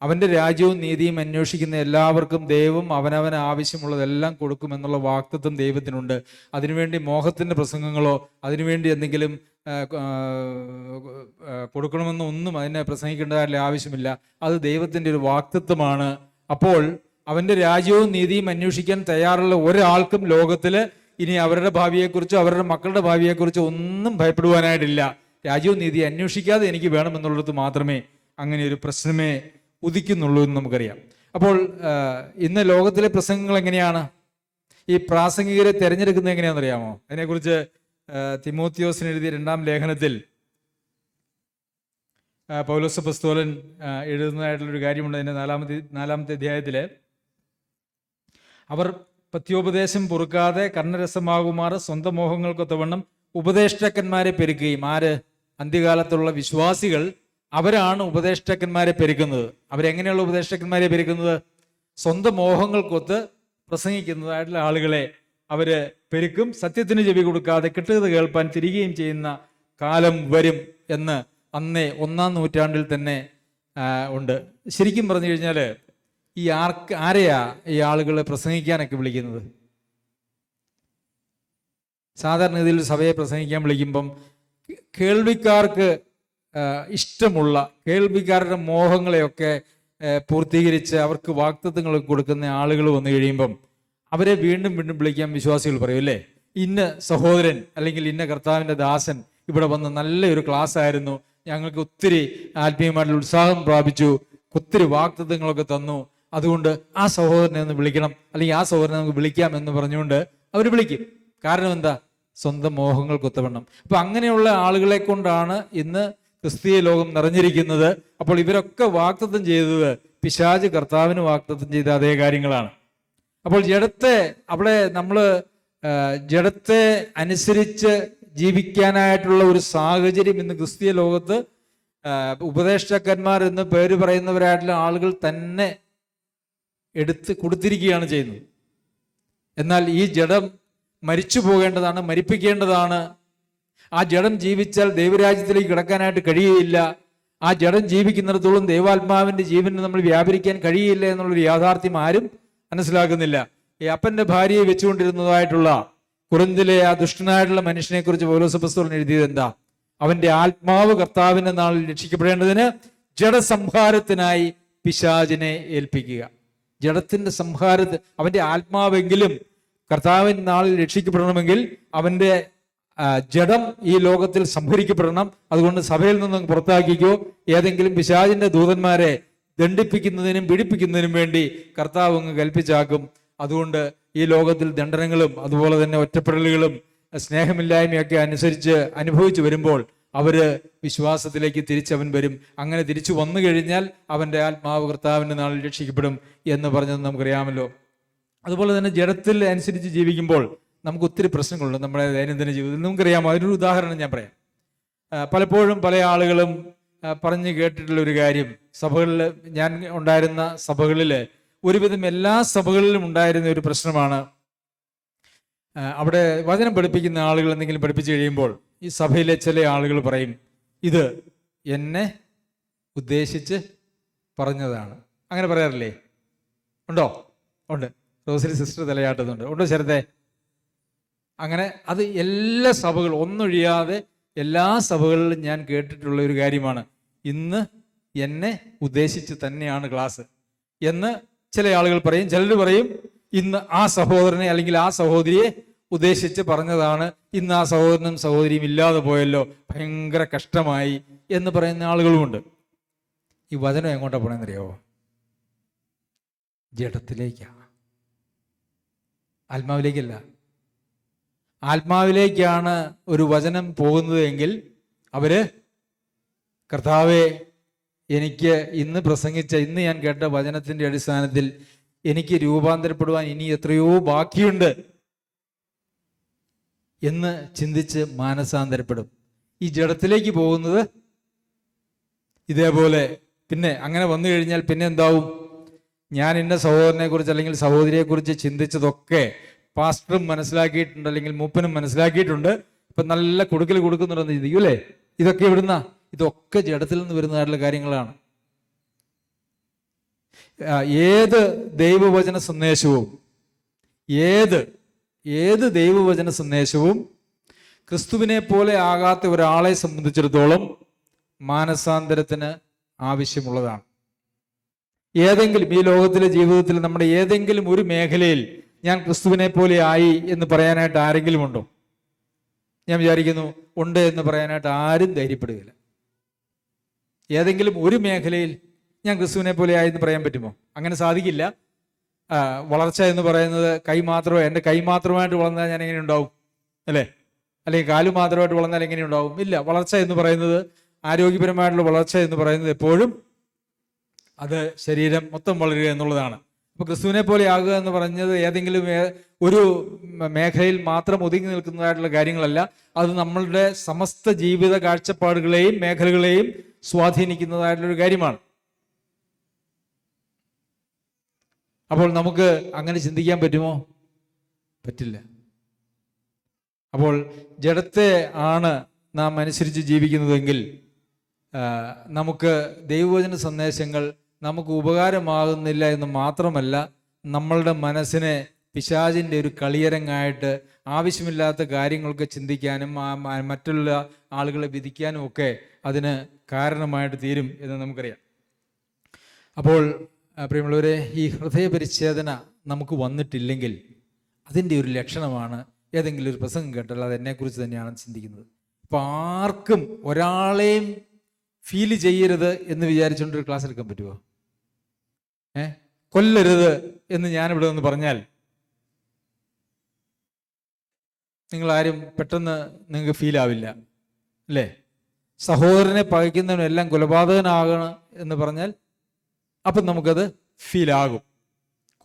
അവൻ്റെ രാജ്യവും നീതിയും അന്വേഷിക്കുന്ന എല്ലാവർക്കും ദൈവം അവനവന് ആവശ്യമുള്ളതെല്ലാം കൊടുക്കുമെന്നുള്ള വാഗ്ദത്തം ദൈവത്തിനുണ്ട്. അതിനുവേണ്ടി മോഹത്തിൻ്റെ പ്രസംഗങ്ങളോ അതിനുവേണ്ടി എന്തെങ്കിലും കൊടുക്കണമെന്നൊന്നും അതിനെ പ്രസംഗിക്കേണ്ടതായിട്ടുള്ള ആവശ്യമില്ല. അത് ദൈവത്തിൻ്റെ ഒരു വാഗ്ദത്തമാണ്. അപ്പോൾ അവൻ്റെ രാജ്യവും നീതിയും അന്വേഷിക്കാൻ തയ്യാറുള്ള ഒരാൾക്കും ലോകത്തിൽ ഇനി അവരുടെ ഭാവിയെക്കുറിച്ചോ അവരുടെ മക്കളുടെ ഭാവിയെക്കുറിച്ചോ ഒന്നും ഭയപ്പെടുവാനായിട്ടില്ല. രാജ്യവും നീതി അന്വേഷിക്കാതെ എനിക്ക് വേണമെന്നുള്ളത് മാത്രമേ അങ്ങനെ ഒരു പ്രശ്നമേ ഉദിക്കുന്നുള്ളൂ എന്ന് നമുക്കറിയാം. അപ്പോൾ ഇന്ന് ലോകത്തിലെ പ്രസംഗങ്ങൾ എങ്ങനെയാണ്? ഈ പ്രാസംഗികരെ തിരഞ്ഞെടുക്കുന്നത് എങ്ങനെയാണെന്നറിയാമോ? അതിനെക്കുറിച്ച് തിമോത്തിയോസിന് എഴുതിയ 2-ാം ലേഖനത്തിൽ പൗലോസ് അപ്പോസ്തലൻ എഴുതുന്നതായിട്ടുള്ളൊരു കാര്യമുണ്ട്. അതിൻ്റെ 4-ാമത്തെ അധ്യായത്തിൽ അവർ പത്യോപദേശം പൊറുക്കാതെ കർണരസമാകുമാറ് സ്വന്തം മോഹങ്ങൾക്കൊത്തവണ്ണം ഉപദേഷ്ടാക്കന്മാരെ പെരുക്കുകയും. ആര്? അന്ത്യകാലത്തുള്ള വിശ്വാസികൾ അവരാണ് ഉപദേഷ്ടാക്കന്മാരെ പെരുക്കുന്നത്. അവരെങ്ങനെയുള്ള ഉപദേഷ്ടാക്കന്മാരെ പെരുക്കുന്നത്? സ്വന്തം മോഹങ്ങൾക്കൊത്ത് പ്രസംഗിക്കുന്നതായിട്ടുള്ള ആളുകളെ അവര് പെരുക്കും. സത്യത്തിന് ചെവി കൊടുക്കാതെ കിട്ടുന്നത് കേൾപ്പാൻ തിരികുകയും ചെയ്യുന്ന കാലം വരും എന്ന് അന്നേ 1-ാം നൂറ്റാണ്ടിൽ തന്നെ ഉണ്ട്. ശരിക്കും പറഞ്ഞു കഴിഞ്ഞാൽ ഈ ആരെയാ ഈ ആളുകളെ പ്രസംഗിക്കാനൊക്കെ വിളിക്കുന്നത്? സാധാരണ ഇതിൽ സഭയെ പ്രസംഗിക്കാൻ വിളിക്കുമ്പം കേൾവിക്കാർക്ക് ഇഷ്ടമുള്ള, കേൾവിക്കാരുടെ മോഹങ്ങളെയൊക്കെ പൂർത്തീകരിച്ച് അവർക്ക് വാഗ്ദത്തങ്ങൾ കൊടുക്കുന്ന ആളുകൾ വന്നു കഴിയുമ്പം അവരെ വീണ്ടും വീണ്ടും വിളിക്കാൻ വിശ്വാസികൾ പറയും അല്ലേ? ഇന്ന സഹോദരൻ അല്ലെങ്കിൽ ഇന്ന കർത്താവിൻ്റെ ദാസൻ ഇവിടെ വന്ന് നല്ലൊരു ക്ലാസ് ആയിരുന്നു, ഞങ്ങൾക്ക് ഒത്തിരി ആത്മീയമായിട്ടുള്ള ഉത്സാഹം പ്രാപിച്ചു, ഒത്തിരി വാഗ്ദത്തങ്ങളൊക്കെ തന്നു, അതുകൊണ്ട് ആ സഹോദരനെ ഒന്ന് വിളിക്കണം, അല്ലെങ്കിൽ ആ സഹോദരനെ നമുക്ക് വിളിക്കാം എന്ന് പറഞ്ഞുകൊണ്ട് അവർ വിളിക്കും. കാരണം എന്താ? സ്വന്തം മോഹങ്ങൾക്കൊത്തവണ്ണം. അപ്പൊ അങ്ങനെയുള്ള ആളുകളെ കൊണ്ടാണ് ഇന്ന് ക്രിസ്തീയ ലോകം നിറഞ്ഞിരിക്കുന്നത്. അപ്പോൾ ഇവരൊക്കെ വാഗ്ദത്തം ചെയ്തത് പിശാച് കർത്താവിന് വാഗ്ദത്തം ചെയ്ത അതേ കാര്യങ്ങളാണ്. അപ്പോൾ ജഡത്തെ അവിടെ നമ്മൾ ജഡത്തെ അനുസരിച്ച് ജീവിക്കാനായിട്ടുള്ള ഒരു സാഹചര്യം ഇന്ന് ക്രിസ്തീയ ലോകത്ത് ഉപദേഷ്ടാക്കന്മാർ എന്ന് പേര് പറയുന്നവരായിട്ടുള്ള ആളുകൾ തന്നെ എടുത്ത് കൊടുത്തിരിക്കുകയാണ് ചെയ്യുന്നത്. എന്നാൽ ഈ ജഡം മരിച്ചു പോകേണ്ടതാണ്, മരിപ്പിക്കേണ്ടതാണ്. ആ ജഡം ജീവിച്ചാൽ ദൈവരാജ്യത്തിലേക്ക് കിടക്കാനായിട്ട് കഴിയുകയില്ല. ആ ജഡം ജീവിക്കുന്നിടത്തോളം ദൈവാത്മാവിന്റെ ജീവന് നമ്മൾ വ്യാപരിക്കാൻ കഴിയില്ല എന്നുള്ളൊരു യാഥാർത്ഥ്യം ആരും മനസ്സിലാക്കുന്നില്ല. ഈ അപ്പന്റെ ഭാര്യയെ വെച്ചുകൊണ്ടിരുന്നതായിട്ടുള്ള കുറിന്തിലെ ആ ദുഷ്ടനായിട്ടുള്ള മനുഷ്യനെ കുറിച്ച് പൗലോസ് അപ്പോസ്തലൻ എഴുതിയത് എന്താ? അവന്റെ ആത്മാവ് കർത്താവിന്റെ നാളിൽ രക്ഷിക്കപ്പെടേണ്ടതിന് ജഡസംഹാരത്തിനായി പിശാചിനെ ഏൽപ്പിക്കുക. ജഡത്തിന്റെ സംഹാരത്തിന് അവന്റെ ആത്മാവെങ്കിലും കർത്താവിന്റെ നാളിൽ രക്ഷിക്കപ്പെടണമെങ്കിൽ അവന്റെ ജഡം ഈ ലോകത്തിൽ സംഹരിക്കപ്പെടണം. അതുകൊണ്ട് സഭയിൽ നിന്നും പുറത്താക്കിക്കോ, ഏതെങ്കിലും പിശാചിന്റെ ദൂതന്മാരെ ദണ്ഡിപ്പിക്കുന്നതിനും പീഡിപ്പിക്കുന്നതിനും വേണ്ടി കർത്താവ് അങ്ങ് കൽപ്പിച്ചാക്കും. അതുകൊണ്ട് ഈ ലോകത്തിൽ ദണ്ഡനങ്ങളും അതുപോലെ തന്നെ ഒറ്റപ്പെടലുകളും സ്നേഹമില്ലായ്മയൊക്കെ അനുസരിച്ച് അനുഭവിച്ചു വരുമ്പോൾ അവര് വിശ്വാസത്തിലേക്ക് തിരിച്ചവൻ വരും. അങ്ങനെ തിരിച്ചു വന്നു കഴിഞ്ഞാൽ അവന്റെ ആത്മാവ് കർത്താവിന്റെ നാളിൽ രക്ഷിക്കപ്പെടും എന്ന് പറഞ്ഞത് നമുക്കറിയാമല്ലോ. അതുപോലെ തന്നെ ജഡത്തിൽ അനുസരിച്ച് ജീവിക്കുമ്പോൾ നമുക്ക് ഒത്തിരി പ്രശ്നങ്ങളുണ്ട് നമ്മുടെ ദൈനംദിന ജീവിതത്തിൽ. നമുക്കറിയാമോ? അതിനൊരു ഉദാഹരണം ഞാൻ പറയാം. പലപ്പോഴും പല ആളുകളും പറഞ്ഞു കേട്ടിട്ടുള്ള ഒരു കാര്യം, സഭകളിൽ ഞാൻ ഉണ്ടായിരുന്ന സഭകളിൽ ഒരുവിധം എല്ലാ സഭകളിലും ഉണ്ടായിരുന്ന ഒരു പ്രശ്നമാണ്. അവിടെ വചനം പഠിപ്പിക്കുന്ന ആളുകൾ എന്തെങ്കിലും പഠിപ്പിച്ചു കഴിയുമ്പോൾ ഈ സഭയിലെ ചില ആളുകൾ പറയും, ഇത് എന്നെ ഉദ്ദേശിച്ച് പറഞ്ഞതാണ്. അങ്ങനെ പറയാറില്ലേ? ഉണ്ടോ? ഉണ്ട്. റോസറി സിസ്റ്റർ തലയാട്ടുന്നുണ്ട്. ഉണ്ടോ ശരത്തെ? അങ്ങനെ അത് എല്ലാ സഭകളും ഒന്നൊഴിയാതെ എല്ലാ സഭകളിലും ഞാൻ കേട്ടിട്ടുള്ള ഒരു കാര്യമാണ്. ഇന്ന് എന്നെ ഉദ്ദേശിച്ച് തന്നെയാണ് ക്ലാസ് എന്ന് ചില ആളുകൾ പറയും. ചിലർ പറയും ഇന്ന് ആ സഹോദരനെ അല്ലെങ്കിൽ ആ സഹോദരിയെ ഉദ്ദേശിച്ച് പറഞ്ഞതാണ്, ഇന്ന് ആ സഹോദരനും സഹോദരിയും ഇല്ലാതെ പോയല്ലോ, ഭയങ്കര കഷ്ടമായി എന്ന് പറയുന്ന ആളുകളുമുണ്ട്. ഈ വചനം എങ്ങോട്ടാ പോണെന്നറിയാവോ? ജഡത്തിലേക്കാണ്, ആത്മാവിലേക്കല്ല. ആത്മാവിലേക്കാണ് ഒരു വചനം പോകുന്നത് എങ്കിൽ അവര് കർത്താവെ, എനിക്ക് ഇന്ന് പ്രസംഗിച്ച ഇന്ന് ഞാൻ കേട്ട വചനത്തിന്റെ അടിസ്ഥാനത്തിൽ എനിക്ക് രൂപാന്തരപ്പെടുവാൻ ഇനി എത്രയോ ബാക്കിയുണ്ട് എന്ന് ചിന്തിച്ച് മാനസാന്തരപ്പെടും. ഈ ജഡത്തിലേക്ക് പോകുന്നത് ഇതേപോലെ. പിന്നെ അങ്ങനെ വന്നു കഴിഞ്ഞാൽ പിന്നെ എന്താവും? ഞാൻ ഇന്ന സഹോദരനെ കുറിച്ച് അല്ലെങ്കിൽ സഹോദരിയെ കുറിച്ച് ചിന്തിച്ചതൊക്കെ പാസ്റ്ററും മനസ്സിലാക്കിയിട്ടുണ്ട്, അല്ലെങ്കിൽ മൂപ്പനും മനസ്സിലാക്കിയിട്ടുണ്ട്, ഇപ്പൊ നല്ല കൊടുക്കുന്നുണ്ടെന്ന് ചിന്തിക്കും അല്ലേ? ഇതൊക്കെ എവിടുന്ന? ഇതൊക്കെ ജഡത്തിൽ നിന്ന് വരുന്നതായിട്ടുള്ള കാര്യങ്ങളാണ്. ഏത് ദൈവവചന സന്ദേശവും ഏത് ദൈവവചന സന്ദേശവും ക്രിസ്തുവിനെ പോലെ ആകാത്ത ഒരാളെ സംബന്ധിച്ചിടത്തോളം മാനസാന്തരത്തിന് ആവശ്യമുള്ളതാണ്. ഏതെങ്കിലും ഈ ലോകത്തിലെ ജീവിതത്തിൽ നമ്മുടെ ഏതെങ്കിലും ഒരു മേഖലയിൽ ഞാൻ ക്രിസ്തുവിനെ പോലെ ആയി എന്ന് പറയാനായിട്ട് ആരെങ്കിലും ഉണ്ടോ? ഞാൻ വിചാരിക്കുന്നു ഉണ്ട് എന്ന് പറയാനായിട്ട് ആരും ധൈര്യപ്പെടുകയില്ല. ഏതെങ്കിലും ഒരു മേഖലയിൽ ഞാൻ ക്രിസ്തുവിനെ പോലെ ആയി എന്ന് പറയാൻ പറ്റുമോ? അങ്ങനെ സാധിക്കില്ല. വളർച്ച എന്ന് പറയുന്നത് എൻ്റെ കൈ മാത്രമായിട്ട് വളർന്നാൽ ഞാൻ എങ്ങനെ ഉണ്ടാവും? അല്ലേ? അല്ലെങ്കിൽ കാല് മാത്രമായിട്ട് വളർന്നാൽ എങ്ങനെ ഉണ്ടാവും? ഇല്ല. വളർച്ച എന്ന് പറയുന്നത്, ആരോഗ്യപരമായിട്ടുള്ള വളർച്ച എന്ന് പറയുന്നത് എപ്പോഴും അത് ശരീരം മൊത്തം വളരുക എന്നുള്ളതാണ്. അപ്പൊ ക്രിസ്തുവിനെ പോലെ ആകുക എന്ന് പറഞ്ഞത് ഏതെങ്കിലും ഒരു മേഖലയിൽ മാത്രം ഒതുങ്ങി നിൽക്കുന്നതായിട്ടുള്ള കാര്യങ്ങളല്ല. അത് നമ്മളുടെ സമസ്ത ജീവിത കാഴ്ചപ്പാടുകളെയും മേഖലകളെയും സ്വാധീനിക്കുന്നതായിട്ടുള്ളൊരു കാര്യമാണ്. അപ്പോൾ നമുക്ക് അങ്ങനെ ചിന്തിക്കാൻ പറ്റുമോ? പറ്റില്ല. അപ്പോൾ ജഡത്തെ ആണ് നാം അനുസരിച്ച് ജീവിക്കുന്നതെങ്കിൽ നമുക്ക് ദൈവവചന സന്ദേശങ്ങൾ നമുക്ക് ഉപകാരമാകുന്നില്ല എന്ന് മാത്രമല്ല, നമ്മളുടെ മനസ്സിനെ പിശാചിൻ്റെ ഒരു കളിയരങ്ങായിട്ട് ആവശ്യമില്ലാത്ത കാര്യങ്ങളൊക്കെ ചിന്തിക്കാനും മറ്റുള്ള ആളുകളെ വിധിക്കാനും ഒക്കെ അതിന് കാരണമായിട്ട് തീരും എന്ന് നമുക്കറിയാം. അപ്പോൾ പ്രിയമുള്ളവരെ, ഈ ഹൃദയപരിച്ഛേദന നമുക്ക് വന്നിട്ടില്ലെങ്കിൽ അതിൻ്റെ ഒരു ലക്ഷണമാണ് ഏതെങ്കിലും ഒരു പ്രസംഗം കേട്ടാൽ അത് എന്നെക്കുറിച്ച് തന്നെയാണ് ചിന്തിക്കുന്നത്. അപ്പോൾ ആർക്കും ഒരാളെയും ഫീൽ ചെയ്യരുത് എന്ന് വിചാരിച്ചുകൊണ്ടൊരു ക്ലാസ് എടുക്കാൻ പറ്റുമോ? കൊല്ലരുത് എന്ന് ഞാനിവിടെ നിന്ന് പറഞ്ഞാൽ നിങ്ങളാരും പെട്ടെന്ന് നിങ്ങൾക്ക് ഫീൽ ആവില്ല അല്ലേ? സഹോദരനെ പകയ്ക്കുന്നവനെല്ലാം കൊലപാതകനാകണം എന്ന് പറഞ്ഞാൽ അപ്പം നമുക്കത് ഫീൽ ആകും.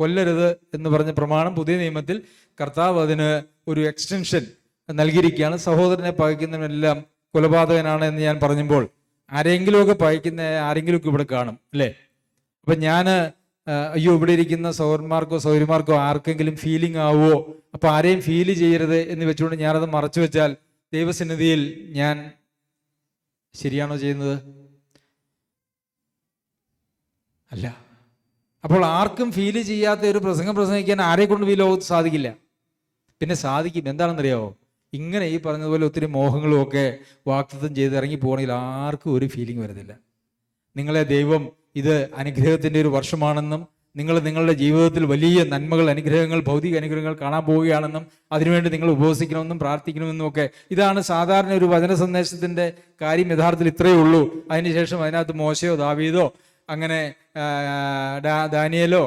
കൊല്ലരുത് എന്ന് പറഞ്ഞ പ്രമാണം പുതിയ നിയമത്തിൽ കർത്താവ് അതിന് ഒരു എക്സ്റ്റൻഷൻ നൽകിയിരിക്കുകയാണ്. സഹോദരനെ പകയ്ക്കുന്നവനെല്ലാം കൊലപാതകനാണ് എന്ന് ഞാൻ പറഞ്ഞപ്പോൾ ആരെങ്കിലുമൊക്കെ പകയ്ക്കുന്ന ആരെങ്കിലുമൊക്കെ ഇവിടെ കാണും അല്ലേ? അപ്പം ഞാൻ അയ്യോ ഇവിടെ ഇരിക്കുന്ന സഹോദരന്മാർക്കോ സഹോദരിമാർക്കോ ആർക്കെങ്കിലും ഫീലിംഗ് ആവുമോ, അപ്പോൾ ആരെയും ഫീൽ ചെയ്യരുത് എന്ന് വെച്ചുകൊണ്ട് ഞാനത് മറച്ചു വെച്ചാൽ ദൈവസന്നിധിയിൽ ഞാൻ ശരിയാണോ ചെയ്യുന്നത്? അല്ല. അപ്പോൾ ആർക്കും ഫീൽ ചെയ്യാത്ത ഒരു പ്രസംഗം പ്രസംഗിക്കാൻ ആരെ കൊണ്ട് ഈ ലോകത്ത് സാധിക്കില്ല. പിന്നെ സാധിക്കും. എന്താണെന്നറിയാമോ? ഇങ്ങനെ ഈ പറഞ്ഞതുപോലെ ഒത്തിരി മോഹങ്ങളും ഒക്കെ വാഗ്ദത്തം ചെയ്ത് ഇറങ്ങി പോകണമെങ്കിൽ ആർക്കും ഒരു ഫീലിംഗ് വരുന്നില്ല. നിങ്ങളെ ദൈവം ഇത് അനുഗ്രഹത്തിൻ്റെ ഒരു വർഷമാണെന്നും നിങ്ങളുടെ ജീവിതത്തിൽ വലിയ നന്മകൾ, അനുഗ്രഹങ്ങൾ, ഭൗതിക അനുഗ്രഹങ്ങൾ കാണാൻ പോവുകയാണെന്നും അതിനുവേണ്ടി നിങ്ങൾ ഉപവസിക്കണമെന്നും പ്രാർത്ഥിക്കണമെന്നും ഒക്കെ, ഇതാണ് സാധാരണ ഒരു വചന സന്ദേശത്തിൻ്റെ കാര്യം. യഥാർത്ഥത്തിൽ ഇത്രയേ ഉള്ളൂ. അതിനുശേഷം അതിനകത്ത് മോശയോ ദാവീദോ അങ്ങനെ ദാനിയേലോ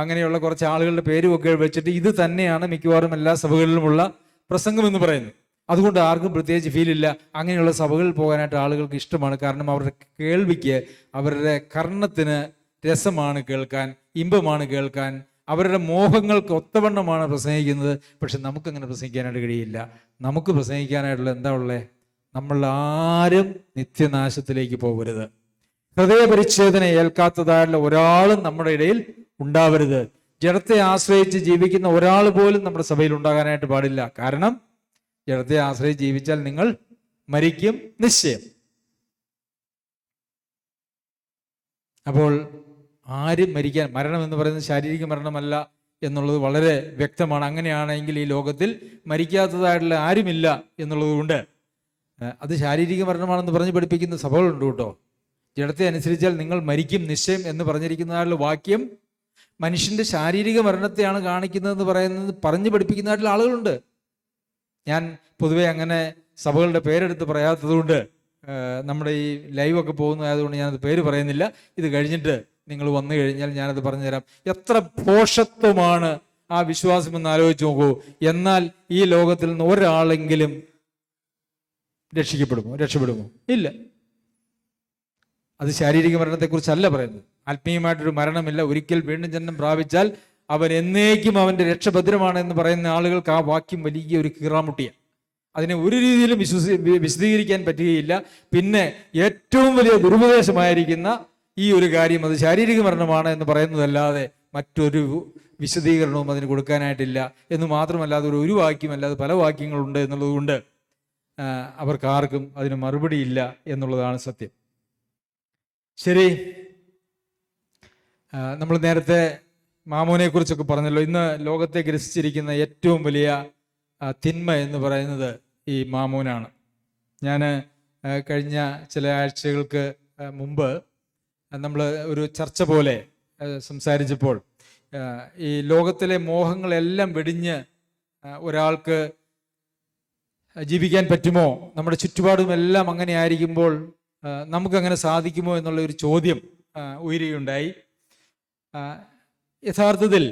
അങ്ങനെയുള്ള കുറച്ച് ആളുകളുടെ പേരുമൊക്കെ വെച്ചിട്ട് ഇത് തന്നെയാണ് മിക്കവാറും എല്ലാ സഭകളിലുമുള്ള പ്രസംഗം എന്ന് പറയുന്നത്. അതുകൊണ്ട് ആർക്കും പ്രത്യേകിച്ച് ഫീലില്ല. അങ്ങനെയുള്ള സഭകളിൽ പോകാനായിട്ട് ആളുകൾക്ക് ഇഷ്ടമാണ്. കാരണം അവരുടെ കേൾവിക്ക്, അവരുടെ കർണത്തിന് രസമാണ് കേൾക്കാൻ, ഇമ്പമാണ് കേൾക്കാൻ, അവരുടെ മോഹങ്ങൾക്ക് ഒത്തവണ്ണമാണ് പ്രസംഗിക്കുന്നത്. പക്ഷെ നമുക്കങ്ങനെ പ്രസംഗിക്കാനായിട്ട് കഴിയില്ല. നമുക്ക് പ്രസംഗിക്കാനായിട്ടുള്ള എന്താ ഉള്ളത്? നമ്മൾ ആരും നിത്യനാശത്തിലേക്ക് പോകരുത്. ഹൃദയപരിച്ഛേദന ഏൽക്കാത്തതായുള്ള ഒരാളും നമ്മുടെ ഇടയിൽ ഉണ്ടാവരുത്. ജഡത്തെ ആശ്രയിച്ച് ജീവിക്കുന്ന ഒരാൾ പോലും നമ്മുടെ സഭയിൽ ഉണ്ടാകാനായിട്ട് പാടില്ല. കാരണം ജഡത്തെ ആശ്രയിച്ച് ജീവിച്ചാൽ നിങ്ങൾ മരിക്കും നിശ്ചയം. അപ്പോൾ ആരും മരണം എന്ന് പറയുന്നത് ശാരീരിക മരണമല്ല എന്നുള്ളത് വളരെ വ്യക്തമാണ്. അങ്ങനെയാണെങ്കിൽ ഈ ലോകത്തിൽ മരിക്കാത്തതായിട്ടുള്ള ആരുമില്ല എന്നുള്ളത് കൊണ്ട് അത് ശാരീരിക മരണമാണെന്ന് പറഞ്ഞ് പഠിപ്പിക്കുന്ന സഭകളുണ്ട് കേട്ടോ. ജഡത്തെ അനുസരിച്ചാൽ നിങ്ങൾ മരിക്കും നിശ്ചയം എന്ന് പറഞ്ഞിരിക്കുന്നതായിട്ടുള്ള വാക്യം മനുഷ്യന്റെ ശാരീരിക മരണത്തെയാണ് കാണിക്കുന്നതെന്ന് പറഞ്ഞ് പഠിപ്പിക്കുന്നതായിട്ടുള്ള ആളുകളുണ്ട്. ഞാൻ പൊതുവെ അങ്ങനെ സഭകളുടെ പേരെടുത്ത് പറയാത്തത് കൊണ്ട് നമ്മുടെ ഈ ലൈവൊക്കെ പോകുന്നതായതുകൊണ്ട് ഞാനത് പേര് പറയുന്നില്ല. ഇത് കഴിഞ്ഞിട്ട് നിങ്ങൾ വന്നു കഴിഞ്ഞാൽ ഞാനത് പറഞ്ഞു തരാം. എത്ര ഭോഷത്വമാണ് ആ വിശ്വാസം എന്ന് ആലോചിച്ച് നോക്കൂ. എന്നാൽ ഈ ലോകത്തിൽ നിന്ന് ഒരാളെങ്കിലും രക്ഷപ്പെടുമോ? ഇല്ല. അത് ശാരീരിക മരണത്തെക്കുറിച്ചല്ല പറയുന്നത്. ആത്മീയമായിട്ടൊരു മരണമില്ല. ഒരിക്കൽ വീണ്ടും ജന്മം പ്രാപിച്ചാൽ അവൻ എന്നേക്കും അവന്റെ രക്ഷഭദ്രമാണ് എന്ന് പറയുന്ന ആളുകൾക്ക് ആ വാക്യം വലിയ ഒരു കീറാമുട്ടിയാണ്. അതിനെ ഒരു രീതിയിലും വിശദീകരിക്കാൻ പറ്റുകയില്ല. പിന്നെ ഏറ്റവും വലിയ ദുരുപദേശമായിരിക്കുന്ന ഈ ഒരു കാര്യം അത് ശാരീരിക മരണമാണ് എന്ന് പറയുന്നതല്ലാതെ മറ്റൊരു വിശദീകരണവും അതിന് കൊടുക്കാനായിട്ടില്ല. എന്ന് മാത്രമല്ല അതൊരു വാക്യമല്ലാതെ പല വാക്യങ്ങളുണ്ട് എന്നുള്ളത് കൊണ്ട് അവർക്കാർക്കും അതിന് മറുപടിയില്ല എന്നുള്ളതാണ് സത്യം. ശരി, നമ്മൾ നേരത്തെ മാമോനെ കുറിച്ചൊക്കെ പറഞ്ഞല്ലോ. ഇന്ന് ലോകത്തെ ഗ്രസിച്ചിരിക്കുന്ന ഏറ്റവും വലിയ തിന്മ എന്ന് പറയുന്നത് ഈ മാമോനാണ്. ഞാൻ കഴിഞ്ഞ ചില ആഴ്ചകൾക്ക് മുമ്പ് നമ്മൾ ഒരു ചർച്ച പോലെ സംസാരിച്ചപ്പോൾ ഈ ലോകത്തിലെ മോഹങ്ങളെല്ലാം വെടിഞ്ഞ് ഒരാൾക്ക് ജീവിക്കാൻ പറ്റുമോ, നമ്മുടെ ചുറ്റുപാടുമെല്ലാം അങ്ങനെ ആയിരിക്കുമ്പോൾ നമുക്കങ്ങനെ സാധിക്കുമോ എന്നുള്ള ഒരു ചോദ്യം ഉയരുകയുണ്ടായി. യഥാർത്ഥത്തിൽ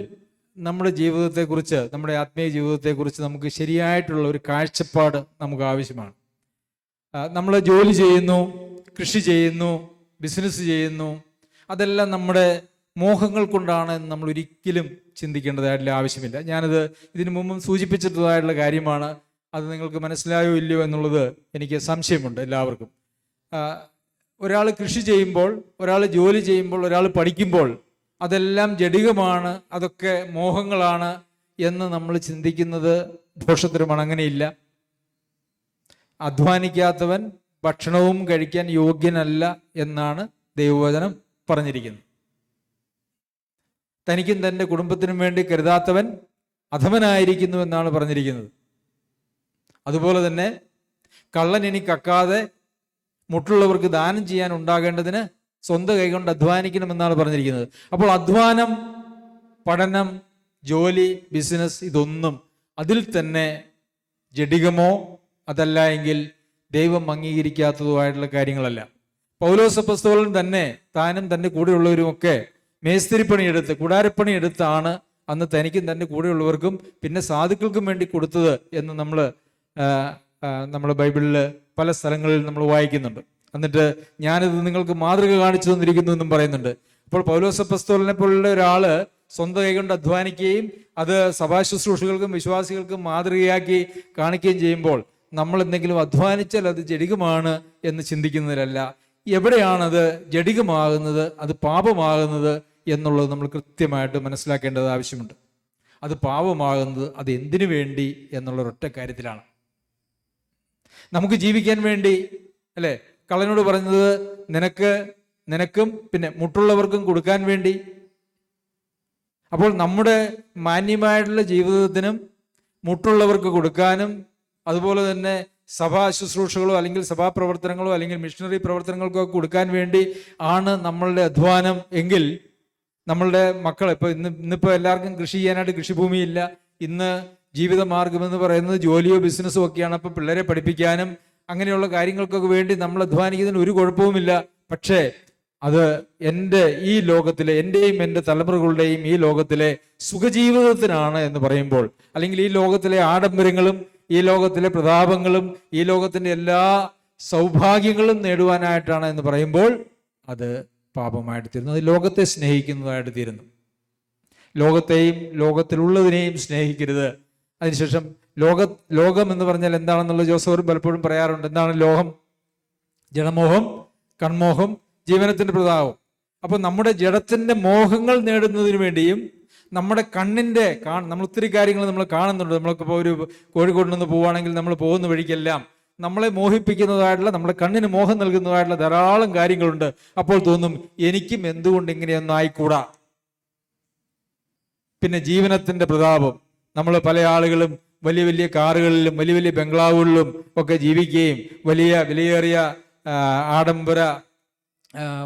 നമ്മുടെ ജീവിതത്തെക്കുറിച്ച്, നമ്മുടെ ആത്മീയ ജീവിതത്തെക്കുറിച്ച് നമുക്ക് ശരിയായിട്ടുള്ള ഒരു കാഴ്ചപ്പാട് നമുക്ക് ആവശ്യമാണ്. നമ്മൾ ജോലി ചെയ്യുന്നു, കൃഷി ചെയ്യുന്നു, ബിസിനസ് ചെയ്യുന്നു, അതെല്ലാം നമ്മുടെ മോഹങ്ങൾ കൊണ്ടാണ് എന്ന് നമ്മൾ ഒരിക്കലും ചിന്തിക്കേണ്ടതായിട്ടുള്ള ആവശ്യമില്ല. ഞാനത് ഇതിനു മുമ്പും സൂചിപ്പിച്ചിട്ടുള്ളതായിട്ടുള്ള കാര്യമാണ്. അത് നിങ്ങൾക്ക് മനസ്സിലായോ ഇല്ലയോ എന്നുള്ളത് എനിക്ക് സംശയമുണ്ട് എല്ലാവർക്കും. ഒരാൾ കൃഷി ചെയ്യുമ്പോൾ, ഒരാൾ ജോലി ചെയ്യുമ്പോൾ, ഒരാൾ പഠിക്കുമ്പോൾ അതെല്ലാം ജഡികമാണ്, അതൊക്കെ മോഹങ്ങളാണ് എന്ന് നമ്മൾ ചിന്തിക്കുന്നത് ദോഷത്തരമാണ്. അങ്ങനെയില്ല. അധ്വാനിക്കാത്തവൻ ഭക്ഷണവും കഴിക്കാൻ യോഗ്യനല്ല എന്നാണ് ദൈവവചനം പറഞ്ഞിരിക്കുന്നത്. തനിക്കും തൻ്റെ കുടുംബത്തിനും വേണ്ടി കരുതാത്തവൻ അധമനായിരിക്കുന്നു എന്നാണ് പറഞ്ഞിരിക്കുന്നത്. അതുപോലെ തന്നെ കള്ളൻ ഇനി കക്കാതെ മുട്ടുള്ളവർക്ക് ദാനം ചെയ്യാൻ ഉണ്ടാകേണ്ടതിന് സ്വന്തം കൈകൊണ്ട് അധ്വാനിക്കണമെന്നാണ് പറഞ്ഞിരിക്കുന്നത്. അപ്പോൾ അധ്വാനം, പഠനം, ജോലി, ബിസിനസ്, ഇതൊന്നും അതിൽ തന്നെ ജഡികമോ അതല്ല എങ്കിൽ ദൈവം അംഗീകരിക്കാത്തതോ ആയിട്ടുള്ള കാര്യങ്ങളല്ല. പൗലോസ് അപ്പോസ്തലൻ തന്നെ താനും തൻ്റെ കൂടെയുള്ളവരുമൊക്കെ മേസ്തിരിപ്പണി എടുത്ത് കൂടാരപ്പണി എടുത്താണ് അന്ന് തനിക്കും തൻ്റെ കൂടെയുള്ളവർക്കും പിന്നെ സാധുക്കൾക്കും വേണ്ടി കൊടുത്തത് എന്ന് നമ്മുടെ ബൈബിളിൽ പല സ്ഥലങ്ങളിൽ നമ്മൾ വായിക്കുന്നുണ്ട്. എന്നിട്ട് ഞാനിത് നിങ്ങൾക്ക് മാതൃക കാണിച്ചു തന്നിരിക്കുന്നു എന്നും പറയുന്നുണ്ട്. അപ്പോൾ പൗലോസ് അപ്പോസ്തലനെ പോലുള്ള ഒരാള് സ്വന്തം കൈകൊണ്ട് അധ്വാനിക്കുകയും അത് സഭാ ശുശ്രൂഷകൾക്കും വിശ്വാസികൾക്കും മാതൃകയാക്കി കാണിക്കുകയും ചെയ്യുമ്പോൾ നമ്മൾ എന്തെങ്കിലും അധ്വാനിച്ചാൽ അത് ജഡികമാണ് എന്ന് ചിന്തിക്കുന്നതിലല്ല, എവിടെയാണത് ജഡികമാകുന്നത്, അത് പാപമാകുന്നത് എന്നുള്ളത് നമ്മൾ കൃത്യമായിട്ട് മനസ്സിലാക്കേണ്ടത് ആവശ്യമുണ്ട്. അത് പാപമാകുന്നത് അത് എന്തിനു വേണ്ടി എന്നുള്ള ഒരൊറ്റ കാര്യത്തിലാണ്. നമുക്ക് ജീവിക്കാൻ വേണ്ടി അല്ലേ? കള്ളനോട് പറഞ്ഞത് നിനക്കും പിന്നെ മുട്ടുള്ളവർക്കും കൊടുക്കാൻ വേണ്ടി. അപ്പോൾ നമ്മുടെ മാന്യമായിട്ടുള്ള ജീവിതത്തിനും മുട്ടുള്ളവർക്ക് കൊടുക്കാനും അതുപോലെ തന്നെ സഭാ ശുശ്രൂഷകളോ അല്ലെങ്കിൽ സഭാപ്രവർത്തനങ്ങളോ അല്ലെങ്കിൽ മിഷണറി പ്രവർത്തനങ്ങൾക്കോ കൊടുക്കാൻ വേണ്ടി ആണ് നമ്മളുടെ അധ്വാനം എങ്കിൽ നമ്മളുടെ മക്കൾ ഇന്നിപ്പോൾ എല്ലാവർക്കും കൃഷി ചെയ്യാനായിട്ട് കൃഷിഭൂമിയില്ല. ഇന്ന് ജീവിതമാർഗം എന്ന് പറയുന്നത് ജോലിയോ ബിസിനസ്സോ ഒക്കെയാണ്. അപ്പോൾ പിള്ളേരെ പഠിപ്പിക്കാനും അങ്ങനെയുള്ള കാര്യങ്ങൾക്കൊക്കെ വേണ്ടി നമ്മൾ അധ്വാനിക്കുന്നതിന് ഒരു കുഴപ്പവുമില്ല. പക്ഷേ അത് ഈ ലോകത്തിലെ എൻ്റെയും എൻ്റെ തലമുറകളുടെയും ഈ ലോകത്തിലെ സുഖജീവിതത്തിനാണ് എന്ന് പറയുമ്പോൾ, അല്ലെങ്കിൽ ഈ ലോകത്തിലെ ആഡംബരങ്ങളും ഈ ലോകത്തിലെ പ്രതാപങ്ങളും ഈ ലോകത്തിൻ്റെ എല്ലാ സൗഭാഗ്യങ്ങളും നേടുവാനായിട്ടാണ് എന്ന് പറയുമ്പോൾ അത് പാപമായിട്ട് തീരുന്നു. അത് ലോകത്തെ സ്നേഹിക്കുന്നതായിട്ട് തീരുന്നു. ലോകത്തെയും ലോകത്തിലുള്ളതിനെയും സ്നേഹിക്കരുത്. അതിനുശേഷം ലോകം എന്ന് പറഞ്ഞാൽ എന്താണെന്നുള്ള ജോസഫ് പലപ്പോഴും പറയാറുണ്ട്. എന്താണ് ലോകം? ജഡമോഹം, കൺമോഹം, ജീവനത്തിന്റെ പ്രതാപം. അപ്പൊ നമ്മുടെ ജഡത്തിന്റെ മോഹങ്ങൾ നേടുന്നതിന് വേണ്ടിയും നമ്മുടെ കണ്ണിന്റെ നമ്മൾ ഒത്തിരി കാര്യങ്ങൾ നമ്മൾ കാണുന്നുണ്ട്. നമ്മൾക്കിപ്പോൾ ഒരു കോഴിക്കോട് നിന്ന് പോവുകയാണെങ്കിൽ നമ്മൾ പോകുന്ന വഴിക്കെല്ലാം നമ്മളെ മോഹിപ്പിക്കുന്നതായിട്ടുള്ള, നമ്മുടെ കണ്ണിന് മോഹം നൽകുന്നതായിട്ടുള്ള ധാരാളം കാര്യങ്ങളുണ്ട്. അപ്പോൾ തോന്നും എനിക്കും എന്തുകൊണ്ട് ഇങ്ങനെയൊന്നും ആയിക്കൂടാ. പിന്നെ ജീവനത്തിന്റെ പ്രതാപം. നമ്മൾ പല ആളുകളും വലിയ വലിയ കാറുകളിലും വലിയ വലിയ ബംഗ്ലാവുകളിലും ഒക്കെ ജീവിക്കുകയും വലിയ വിലയേറിയ ആഡംബര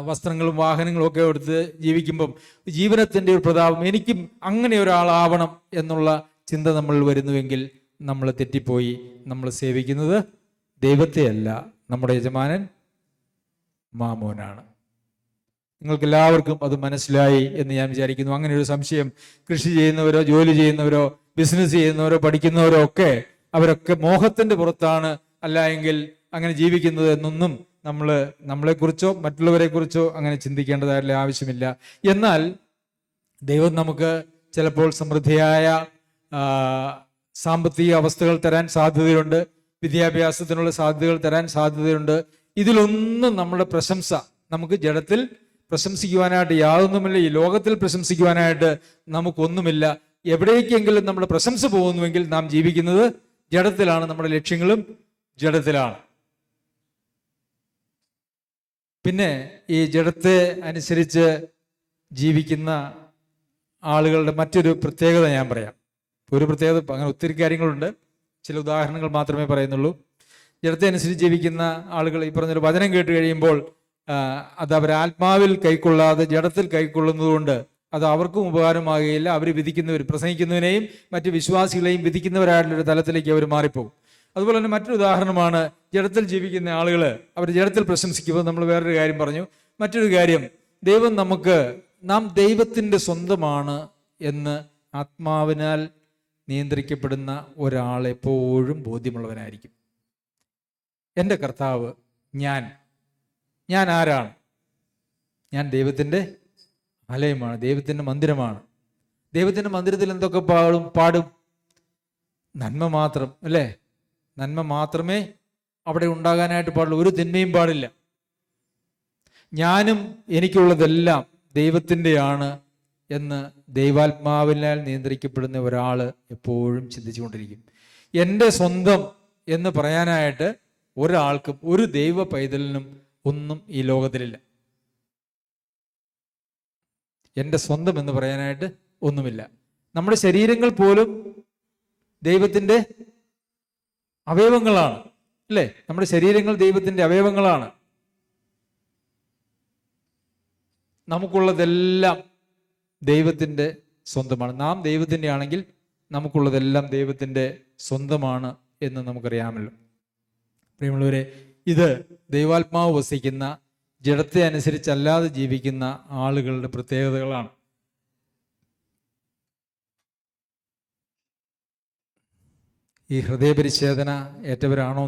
വസ്ത്രങ്ങളും വാഹനങ്ങളും ഒക്കെ എടുത്ത് ജീവിക്കുമ്പം ജീവനത്തിൻ്റെ ഒരു പ്രതാപം, എനിക്കും അങ്ങനെ ഒരാളാവണം എന്നുള്ള ചിന്ത നമ്മൾ വരുന്നുവെങ്കിൽ നമ്മൾ തെറ്റിപ്പോയി. നമ്മൾ സേവിക്കുന്നത് ദൈവത്തെയല്ല, നമ്മുടെ യജമാനൻ മാമോനാണ്. നിങ്ങൾക്ക് എല്ലാവർക്കും അത് മനസ്സിലായി എന്ന് ഞാൻ വിചാരിക്കുന്നു. അങ്ങനെ ഒരു സംശയം കൃഷി ചെയ്യുന്നവരോ ജോലി ചെയ്യുന്നവരോ ബിസിനസ് ചെയ്യുന്നവരോ പഠിക്കുന്നവരോ ഒക്കെ അവരൊക്കെ മോഹത്തിന്റെ പുറത്താണ്, അല്ല എങ്കിൽ അങ്ങനെ ജീവിക്കുന്നത് എന്നൊന്നും നമ്മളെക്കുറിച്ചോ മറ്റുള്ളവരെ കുറിച്ചോ അങ്ങനെ ചിന്തിക്കേണ്ടതായിട്ടുള്ള ആവശ്യമില്ല. എന്നാൽ ദൈവം നമുക്ക് ചിലപ്പോൾ സമൃദ്ധിയായ സാമ്പത്തിക അവസ്ഥകൾ തരാൻ സാധ്യതയുണ്ട്, വിദ്യാഭ്യാസത്തിനുള്ള സാധ്യതകൾ തരാൻ സാധ്യതയുണ്ട്. ഇതിലൊന്നും നമ്മുടെ പ്രശംസ, നമുക്ക് ജഡത്തിൽ പ്രശംസിക്കുവാനായിട്ട് യാതൊന്നുമില്ല, ഈ ലോകത്തിൽ പ്രശംസിക്കുവാനായിട്ട് നമുക്കൊന്നുമില്ല. എവിടേക്കെങ്കിലും നമ്മുടെ പ്രശംസ പോകുന്നുവെങ്കിൽ നാം ജീവിക്കുന്നത് ജഡത്തിലാണ്, നമ്മുടെ ലക്ഷ്യങ്ങളും ജഡത്തിലാണ്. പിന്നെ ഈ ജഡത്തെ അനുസരിച്ച് ജീവിക്കുന്ന ആളുകളുടെ മറ്റൊരു പ്രത്യേകത ഞാൻ പറയാം. ഒരു പ്രത്യേകത, അങ്ങനെ ഒത്തിരി കാര്യങ്ങളുണ്ട്, ചില ഉദാഹരണങ്ങൾ മാത്രമേ പറയുന്നുള്ളൂ. ജഡത്തെ അനുസരിച്ച് ജീവിക്കുന്ന ആളുകൾ ഈ പറഞ്ഞൊരു വചനം കേട്ട് കഴിയുമ്പോൾ അത് അവർ ആത്മാവിൽ കൈക്കൊള്ളാതെ ജഡത്തിൽ കൈക്കൊള്ളുന്നത് കൊണ്ട് അത് അവർക്കും ഉപകാരമാകുകയില്ല. അവർ പ്രസംഗിക്കുന്നതിനെയും മറ്റു വിശ്വാസികളെയും വിധിക്കുന്നവരായിട്ടുള്ളൊരു തലത്തിലേക്ക് അവർ മാറിപ്പോകും. അതുപോലെ തന്നെ മറ്റൊരു ഉദാഹരണമാണ് ജഡത്തിൽ ജീവിക്കുന്ന ആളുകൾ അവർ ജഡത്തിൽ പ്രശംസിക്കുമ്പോൾ നമ്മൾ വേറൊരു കാര്യം പറഞ്ഞു. മറ്റൊരു കാര്യം, നാം ദൈവത്തിൻ്റെ സ്വന്തമാണ് എന്ന് ആത്മാവിനാൽ നിയന്ത്രിക്കപ്പെടുന്ന ഒരാൾ എപ്പോഴും ബോധ്യമുള്ളവനായിരിക്കും. എൻ്റെ കർത്താവ്, ഞാൻ ആരാണ്? ഞാൻ ദൈവത്തിൻ്റെ ആലയമാണ്, ദൈവത്തിൻ്റെ മന്ദിരമാണ്. ദൈവത്തിൻ്റെ മന്ദിരത്തിൽ എന്തൊക്കെ പാടും? നന്മ മാത്രം, അല്ലേ? നന്മ മാത്രമേ അവിടെ ഉണ്ടാകാനായിട്ട് പാടുള്ളൂ, ഒരു തിന്മയും പാടില്ല. ഞാനും എനിക്കുള്ളതെല്ലാം ദൈവത്തിൻ്റെയാണ് എന്ന് ദൈവാത്മാവിനാൽ നിയന്ത്രിക്കപ്പെടുന്ന ഒരാൾ എപ്പോഴും ചിന്തിച്ചുകൊണ്ടിരിക്കും. എൻ്റെ സ്വന്തം എന്ന് പറയാനായിട്ട് ഒരാൾക്കും, ഒരു ദൈവ പൈതലിനും ഒന്നും ഈ ലോകത്തിലില്ല. എൻ്റെ സ്വന്തം എന്ന് പറയാനായിട്ട് ഒന്നുമില്ല. നമ്മുടെ ശരീരങ്ങൾ പോലും ദൈവത്തിൻ്റെ അവയവങ്ങളാണ്, അല്ലേ? നമ്മുടെ ശരീരങ്ങൾ ദൈവത്തിൻ്റെ അവയവങ്ങളാണ്. നമുക്കുള്ളതെല്ലാം ദൈവത്തിൻ്റെ സ്വന്തമാണ്. നാം ദൈവത്തിൻ്റെ ആണെങ്കിൽ നമുക്കുള്ളതെല്ലാം ദൈവത്തിൻ്റെ സ്വന്തമാണ് എന്ന് നമുക്കറിയാമല്ലോ. പ്രിയമുള്ളവരെ, ഇത് ദൈവാത്മാവ് വസിക്കുന്ന, ജഡത്തെ അനുസരിച്ചല്ലാതെ ജീവിക്കുന്ന ആളുകളുടെ പ്രത്യേകതകളാണ്. ഈ ഹൃദയപരിച്ഛേദന ഏറ്റവരാണോ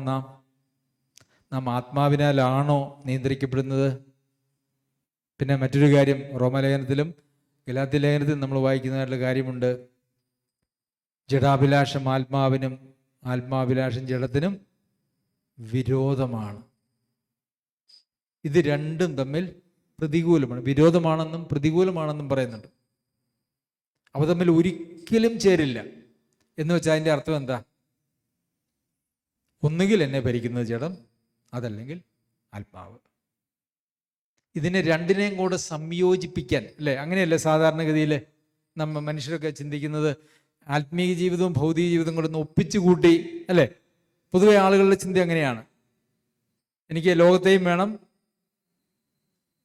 നാം ആത്മാവിനാലാണോ നിയന്ത്രിക്കപ്പെടുന്നത്? പിന്നെ മറ്റൊരു കാര്യം, റോമലേഖനത്തിലും ഗലാത്യ ലേഖനത്തിലും നമ്മൾ വായിക്കുന്നതായിട്ടുള്ള കാര്യമുണ്ട്. ജഡാഭിലാഷം ആത്മാവിനും ആത്മാഭിലാഷം ജഡത്തിനും വിരോധമാണ്. ഇത് രണ്ടും തമ്മിൽ പ്രതികൂലമാണ്. വിരോധമാണെന്നും പ്രതികൂലമാണെന്നും പറയുന്നുണ്ട്. അവ തമ്മിൽ ഒരിക്കലും ചേരില്ല എന്ന് വെച്ചാൽ അതിൻ്റെ അർത്ഥം എന്താ? ഒന്നുകിൽ എന്നെ ഭരിക്കുന്നത് ജഡം, അതല്ലെങ്കിൽ ആത്മാവ്. ഇതിനെ രണ്ടിനെയും കൂടെ സംയോജിപ്പിക്കാൻ, അല്ലേ? അങ്ങനെയല്ലേ സാധാരണഗതിയിൽ മനുഷ്യരൊക്കെ ചിന്തിക്കുന്നത്. ആത്മീയ ജീവിതവും ഭൗതിക ജീവിതവും കൂടെ ഒന്ന് ഒപ്പിച്ചു കൂട്ടി, അല്ലേ? പൊതുവെ ആളുകളുടെ ചിന്ത അങ്ങനെയാണ്. എനിക്ക് ലോകത്തെയും വേണം,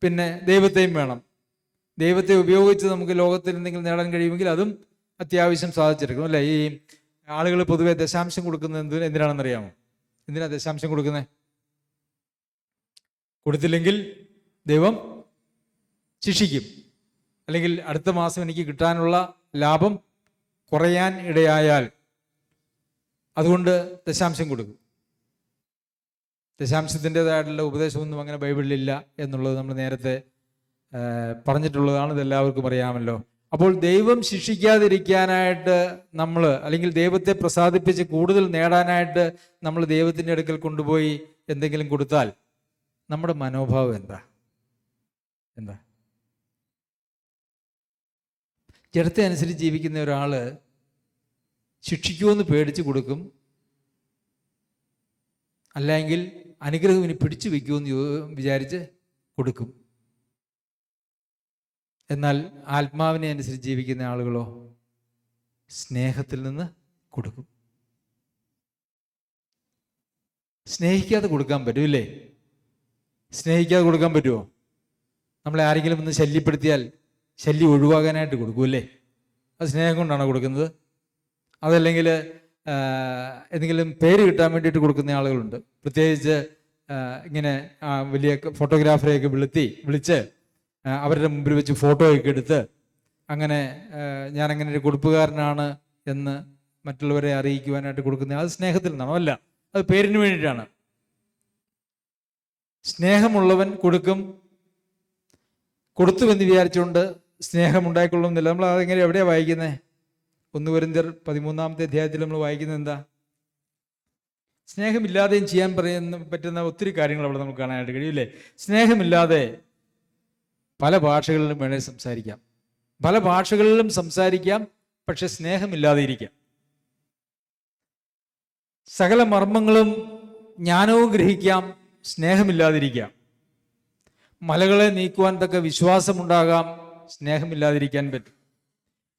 പിന്നെ ദൈവത്തെയും വേണം. ദൈവത്തെ ഉപയോഗിച്ച് നമുക്ക് ലോകത്തിൽ എന്തെങ്കിലും നേടാൻ കഴിയുമെങ്കിൽ അതും അത്യാവശ്യം സാധിച്ചെടുക്കും, അല്ലേ? ഈ ആളുകൾ പൊതുവെ ദശാംശം കൊടുക്കുന്നത് എന്തിനാണെന്നറിയാമോ? എന്തിനാ ദശാംശം കൊടുക്കുന്നത്? കൊടുത്തില്ലെങ്കിൽ ദൈവം ശിക്ഷിക്കും, അല്ലെങ്കിൽ അടുത്ത മാസം എനിക്ക് കിട്ടാനുള്ള ലാഭം കുറയാൻ ഇടയായാൽ അതുകൊണ്ട് ദശാംശം കൊടുക്കും. ദശാംശത്തിൻ്റെതായിട്ടുള്ള ഉപദേശമൊന്നും അങ്ങനെ ബൈബിളിലില്ല എന്നുള്ളത് നമ്മൾ നേരത്തെ പറഞ്ഞിട്ടുള്ളതാണ്. ഇതെല്ലാവർക്കും അറിയാമല്ലോ. അപ്പോൾ ദൈവം ശിക്ഷിക്കാതിരിക്കാനായിട്ട് നമ്മൾ, അല്ലെങ്കിൽ ദൈവത്തെ പ്രസാദിപ്പിച്ച് കൂടുതൽ നേടാനായിട്ട് നമ്മൾ ദൈവത്തിൻ്റെ അടുക്കൽ കൊണ്ടുപോയി എന്തെങ്കിലും കൊടുത്താൽ നമ്മുടെ മനോഭാവം എന്താ? ജഡത്തെ അനുസരിച്ച് ജീവിക്കുന്ന ഒരാൾ ശിക്ഷിക്കുമെന്ന് പേടിച്ച് കൊടുക്കും, അല്ലെങ്കിൽ അനുഗ്രഹം ഇനി പിടിച്ചു വയ്ക്കുമെന്ന് വിചാരിച്ച് കൊടുക്കും. എന്നാൽ ആത്മാവിനെ അനുസരിച്ച് ജീവിക്കുന്ന ആളുകളോ സ്നേഹത്തിൽ നിന്ന് കൊടുക്കും. സ്നേഹിക്കാതെ കൊടുക്കാൻ പറ്റൂല്ലേ? സ്നേഹിക്കാതെ കൊടുക്കാൻ പറ്റുമോ? നമ്മളെ ആരെങ്കിലും ഒന്ന് ശല്യപ്പെടുത്തിയാൽ ശല്യം ഒഴിവാകാനായിട്ട് കൊടുക്കൂല്ലേ? അത് സ്നേഹം കൊണ്ടാണോ കൊടുക്കുന്നത്? അതല്ലെങ്കിൽ എന്തെങ്കിലും പേര് കിട്ടാൻ വേണ്ടിയിട്ട് കൊടുക്കുന്ന ആളുകളുണ്ട്. പ്രത്യേകിച്ച് ഇങ്ങനെ വലിയ ഫോട്ടോഗ്രാഫറെയൊക്കെ വിളിച്ച് അവരുടെ മുമ്പിൽ വെച്ച് ഫോട്ടോയൊക്കെ എടുത്ത് അങ്ങനെ ഞാനങ്ങനെ ഒരു കൊടുപ്പുകാരനാണ് എന്ന് മറ്റുള്ളവരെ അറിയിക്കുവാനായിട്ട് കൊടുക്കുന്ന, അത് സ്നേഹത്തിൽ നിന്നാണോ? അല്ല, അത് പേരിന് വേണ്ടിയിട്ടാണ്. സ്നേഹമുള്ളവൻ കൊടുത്തുവെന്ന് വിചാരിച്ചുകൊണ്ട് സ്നേഹം ഉണ്ടായിക്കൊള്ളുന്നില്ല. നമ്മൾ അതെങ്ങനെ എവിടെയാണ് വായിക്കുന്നത്? 1 കൊരിന്ത്യർ 13-ാമത്തെ അധ്യായത്തിൽ നമ്മൾ വായിക്കുന്നത് എന്താ? സ്നേഹമില്ലാതെയും ചെയ്യാൻ പറ്റുന്ന ഒത്തിരി കാര്യങ്ങൾ അവിടെ നമുക്ക് കാണാനായിട്ട് കഴിയില്ലേ? സ്നേഹമില്ലാതെ പല ഭാഷകളിലും വേണേൽ സംസാരിക്കാം, പല ഭാഷകളിലും സംസാരിക്കാം, പക്ഷെ സ്നേഹമില്ലാതെ ഇരിക്കാം. സകല മർമ്മങ്ങളും ജ്ഞാനവും ഗ്രഹിക്കാം, സ്നേഹമില്ലാതിരിക്കാം. മലകളെ നീക്കുവാൻ തക്ക വിശ്വാസമുണ്ടാകാം, സ്നേഹമില്ലാതിരിക്കാൻ പറ്റും.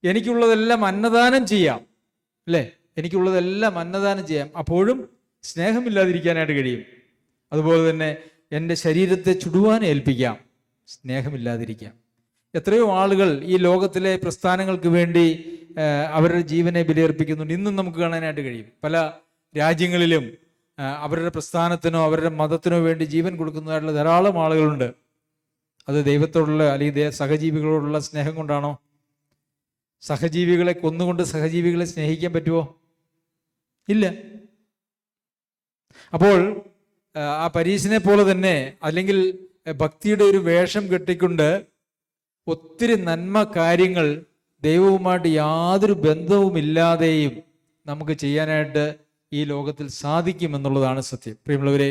എനിക്കുള്ളതെല്ലാം അന്നദാനം ചെയ്യാം, അല്ലേ? എനിക്കുള്ളതെല്ലാം അന്നദാനം ചെയ്യാം, അപ്പോഴും സ്നേഹമില്ലാതിരിക്കാനായിട്ട് കഴിയും. അതുപോലെ തന്നെ എൻ്റെ ശരീരത്തെ ചുടുവാൻ ഏൽപ്പിക്കാം, സ്നേഹമില്ലാതിരിക്കാം. എത്രയോ ആളുകൾ ഈ ലോകത്തിലെ പ്രസ്ഥാനങ്ങൾക്ക് വേണ്ടി അവരുടെ ജീവനെ ബലിയർപ്പിക്കുന്നുണ്ട്. ഇന്നും നമുക്ക് കാണാനായിട്ട് കഴിയും. പല രാജ്യങ്ങളിലും അവരുടെ പ്രസ്ഥാനത്തിനോ അവരുടെ മതത്തിനോ വേണ്ടി ജീവൻ കൊടുക്കുന്നതായിട്ടുള്ള ധാരാളം ആളുകളുണ്ട്. അത് ദൈവത്തോടുള്ള അല്ലെങ്കിൽ സഹജീവികളോടുള്ള സ്നേഹം കൊണ്ടാണോ? സഹജീവികളെ കൊന്നുകൊണ്ട് സഹജീവികളെ സ്നേഹിക്കാൻ പറ്റുമോ? ഇല്ല. അപ്പോൾ ആ പരീശനെ പോലെ തന്നെ, അല്ലെങ്കിൽ ഭക്തിയുടെ ഒരു വേഷം കെട്ടിക്കൊണ്ട് ഒത്തിരി നന്മ കാര്യങ്ങൾ ദൈവവുമായിട്ട് യാതൊരു ബന്ധവുമില്ലാതെയും നമുക്ക് ചെയ്യാനായിട്ട് ഈ ലോകത്തിൽ സാധിക്കുമെന്നുള്ളതാണ് സത്യം. പ്രിയമുള്ളവരെ,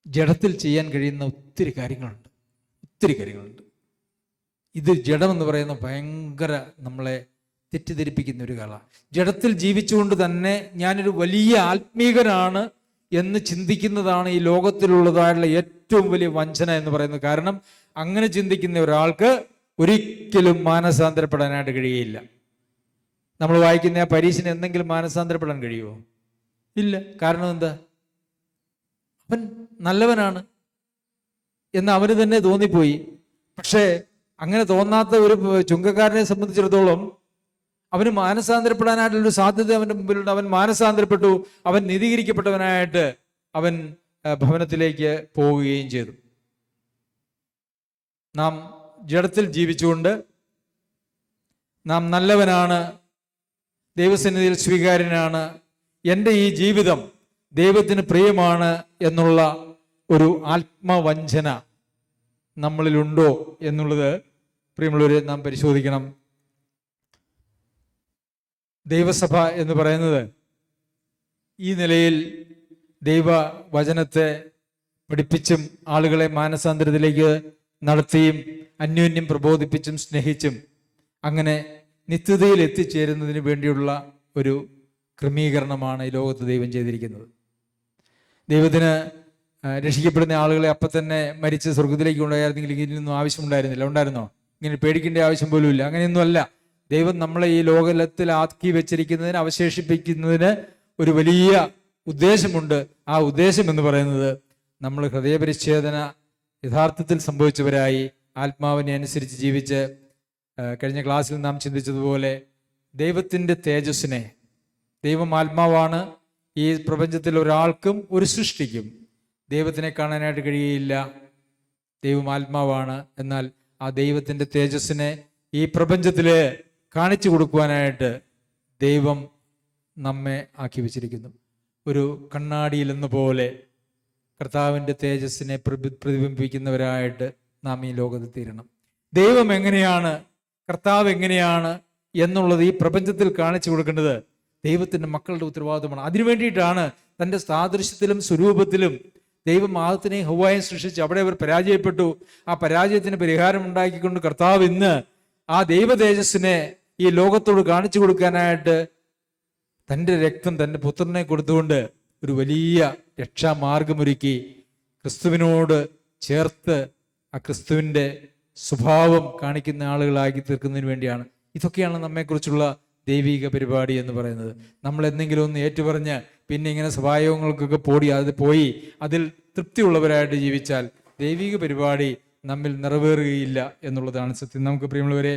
ജഡത്തിൽ ചെയ്യാൻ കഴിയുന്ന ഒത്തിരി കാര്യങ്ങളുണ്ട്. ഇത് ജഡം എന്ന് പറയുന്ന ഭയങ്കര നമ്മളെ തെറ്റിദ്ധരിപ്പിക്കുന്ന ഒരു കല. ജഡത്തിൽ ജീവിച്ചുകൊണ്ട് തന്നെ ഞാനൊരു വലിയ ആത്മീകനാണ് എന്ന് ചിന്തിക്കുന്നതാണ് ഈ ലോകത്തിലുള്ളതായുള്ള ഏറ്റവും വലിയ വഞ്ചന എന്ന് പറയുന്നത്. കാരണം അങ്ങനെ ചിന്തിക്കുന്ന ഒരാൾക്ക് ഒരിക്കലും മാനസാന്തരപ്പെടാനായിട്ട് കഴിയുകയില്ല. നമ്മൾ വായിക്കുന്ന ആ പരീശന് എന്തെങ്കിലും മാനസാന്തരപ്പെടാൻ കഴിയുമോ? ഇല്ല. കാരണം എന്താ? അവൻ നല്ലവനാണ് എന്ന് അവന് തന്നെ തോന്നിപ്പോയി. പക്ഷേ അങ്ങനെ തോന്നാത്ത ഒരു ചുങ്കക്കാരനെ സംബന്ധിച്ചിടത്തോളം അവന് മാനസാന്തരപ്പെടാനായിട്ടുള്ളൊരു സാധ്യത അവൻ്റെ മുമ്പിലുണ്ട്. അവൻ മാനസാന്തരപ്പെട്ടു. അവൻ നീതീകരിക്കപ്പെട്ടവനായിട്ട് അവൻ ഭവനത്തിലേക്ക് പോവുകയും ചെയ്തു. നാം ജഡത്തിൽ ജീവിച്ചുകൊണ്ട് നാം നല്ലവനാണ്, ദൈവസന്നിധിയിൽ സ്വീകാര്യനാണ്, എൻ്റെ ഈ ജീവിതം ദൈവത്തിന് പ്രിയമാണ് എന്നുള്ള ഒരു ആത്മവഞ്ചന നമ്മളിലുണ്ടോ എന്നുള്ളത് പ്രിയമുള്ളവരെ നാം പരിശോധിക്കണം. ദൈവസഭ എന്ന് പറയുന്നത് ഈ നിലയിൽ ദൈവവചനത്തെ പഠിപ്പിച്ചും ആളുകളെ മാനസാന്തരത്തിലേക്ക് നടത്തിയും അന്യോന്യം പ്രബോധിപ്പിച്ചും സ്നേഹിച്ചും അങ്ങനെ നിത്യതയിൽ എത്തിച്ചേരുന്നതിന് വേണ്ടിയുള്ള ഒരു ക്രമീകരണമാണ് ഈ ലോകത്ത് ദൈവം ചെയ്തിരിക്കുന്നത്. ദൈവത്തിന് രക്ഷിക്കപ്പെടുന്ന ആളുകളെ അപ്പം തന്നെ മരിച്ച് സ്വർഗത്തിലേക്ക് കൊണ്ടുപോയായിരുന്നെങ്കിൽ ഇതിനൊന്നും ആവശ്യമുണ്ടായിരുന്നില്ല. ഉണ്ടായിരുന്നോ? ഇങ്ങനെ പേടിക്കേണ്ട ആവശ്യം പോലും ഇല്ല. അങ്ങനെയൊന്നുമല്ല. ദൈവം നമ്മളെ ഈ ലോകത്തിൽ ആക്കി വെച്ചിരിക്കുന്നതിന്, അവശേഷിപ്പിക്കുന്നതിന് ഒരു വലിയ ഉദ്ദേശമുണ്ട്. ആ ഉദ്ദേശം എന്ന് പറയുന്നത് നമ്മൾ ഹൃദയപരിച്ഛേദന യഥാർത്ഥത്തിൽ സംഭവിച്ചവരായി ആത്മാവിനെ അനുസരിച്ച് ജീവിച്ച്, കഴിഞ്ഞ ക്ലാസ്സിൽ നാം ചിന്തിച്ചതുപോലെ ദൈവത്തിൻ്റെ തേജസ്സിനെ, ദൈവം ആത്മാവാണ്. ഈ പ്രപഞ്ചത്തിൽ ഒരാൾക്കും ഒരു സൃഷ്ടിക്കും ദൈവത്തിനെ കാണാനായിട്ട് കഴിയുകയില്ല. ദൈവം ആത്മാവാണ്. എന്നാൽ ആ ദൈവത്തിൻ്റെ തേജസ്സിനെ ഈ പ്രപഞ്ചത്തിൽ കാണിച്ചു കൊടുക്കുവാനായിട്ട് ദൈവം നമ്മെ ആക്കി വച്ചിരിക്കുന്നു. ഒരു കണ്ണാടിയിൽ എന്ന പോലെ കർത്താവിൻ്റെ തേജസ്സിനെ പ്രതിബിംബിക്കുന്നവരായിട്ട് നാം ഈ ലോകത്ത് തീരണം. ദൈവം എങ്ങനെയാണ്, കർത്താവ് എങ്ങനെയാണ് എന്നുള്ളത് ഈ പ്രപഞ്ചത്തിൽ കാണിച്ചു കൊടുക്കേണ്ടത് ദൈവത്തിൻ്റെ മക്കളുടെ ഉത്തരവാദിത്വമാണ്. അതിനു വേണ്ടിയിട്ടാണ് തൻ്റെ സാദൃശ്യത്തിലും സ്വരൂപത്തിലും ദൈവം ആദത്തിനെയും ഹവ്വായെയും സൃഷ്ടിച്ചു. അവിടെ അവർ പരാജയപ്പെട്ടു. ആ പരാജയത്തിന് പരിഹാരം ഉണ്ടാക്കിക്കൊണ്ട് കർത്താവ് ഇന്ന് ആ ദൈവ തേജസ്സിനെ ഈ ലോകത്തോട് കാണിച്ചു കൊടുക്കാനായിട്ട് തൻ്റെ രക്തം, തൻ്റെ പുത്രനെ കൊടുത്തുകൊണ്ട് ഒരു വലിയ രക്ഷാമാർഗമൊരുക്കി ക്രിസ്തുവിനോട് ചേർത്ത് ആ ക്രിസ്തുവിൻ്റെ സ്വഭാവം കാണിക്കുന്ന ആളുകളാക്കി തീർക്കുന്നതിന് വേണ്ടിയാണ്. ഇതൊക്കെയാണ് നമ്മെക്കുറിച്ചുള്ള ദൈവിക പരിപാടി എന്ന് പറയുന്നത്. നമ്മൾ എന്തെങ്കിലും ഒന്ന് ഏറ്റുപറഞ്ഞ് പിന്നെ ഇങ്ങനെ സഭായോഗങ്ങൾക്കൊക്കെ പോയി അതിൽ തൃപ്തിയുള്ളവരായിട്ട് ജീവിച്ചാൽ ദൈവിക പരിപാടി നമ്മിൽ നിറവേറുകയില്ല എന്നുള്ളതാണ് സത്യം. നമുക്ക് പ്രിയമുള്ളവരെ,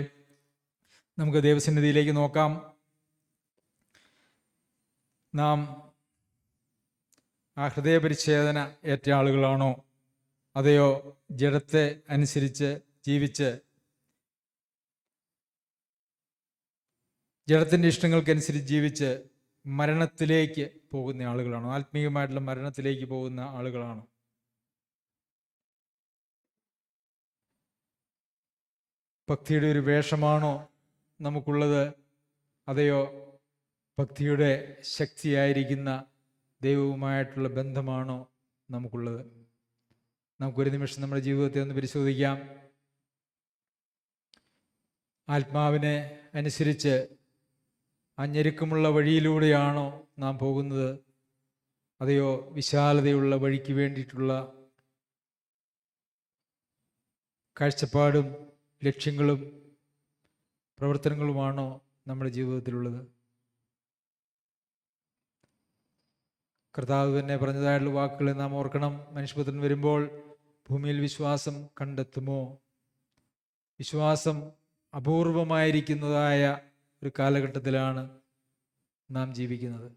നമുക്ക് ദൈവസന്നിധിയിലേക്ക് നോക്കാം. നാം ആ ഹൃദയപരിച്ഛേദന ഏറ്റ ആളുകളാണോ, അതെയോ ജഡത്തെ അനുസരിച്ച് ജീവിച്ച് ജഡത്തിൻ്റെ ഇഷ്ടങ്ങൾക്കനുസരിച്ച് ജീവിച്ച് മരണത്തിലേക്ക് പോകുന്ന ആളുകളാണോ, ആത്മീയമായിട്ടുള്ള മരണത്തിലേക്ക് പോകുന്ന ആളുകളാണോ? ഭക്തിയുടെ ഒരു വേഷമാണോ നമുക്കുള്ളത്, അതെയോ ഭക്തിയുടെ ശക്തിയായിരിക്കുന്ന ദൈവവുമായിട്ടുള്ള ബന്ധമാണോ നമുക്കുള്ളത്? നമുക്കൊരു നിമിഷം നമ്മുടെ ജീവിതത്തെ ഒന്ന് പരിശോധിക്കാം. ആത്മാവിനെ അനുസരിച്ച് ആ ഞെരുക്കമുള്ള വഴിയിലൂടെയാണോ നാം പോകുന്നത്, അതെയോ വിശാലതയുള്ള വഴിക്ക് വേണ്ടിയിട്ടുള്ള കാഴ്ചപ്പാടും ലക്ഷ്യങ്ങളും പ്രവർത്തനങ്ങളുമാണോ നമ്മുടെ ജീവിതത്തിലുള്ളത്? കർത്താവ് തന്നെ പറഞ്ഞതായിട്ടുള്ള വാക്കുകളെ നാം ഓർക്കണം. മനുഷ്യപുത്രൻ വരുമ്പോൾ ഭൂമിയിൽ വിശ്വാസം കണ്ടെത്തുമോ? വിശ്വാസം അപൂർവമായിരിക്കുന്നതായ ഒരു കാലഘട്ടത്തിലാണ് നാം ജീവിക്കുന്നത്.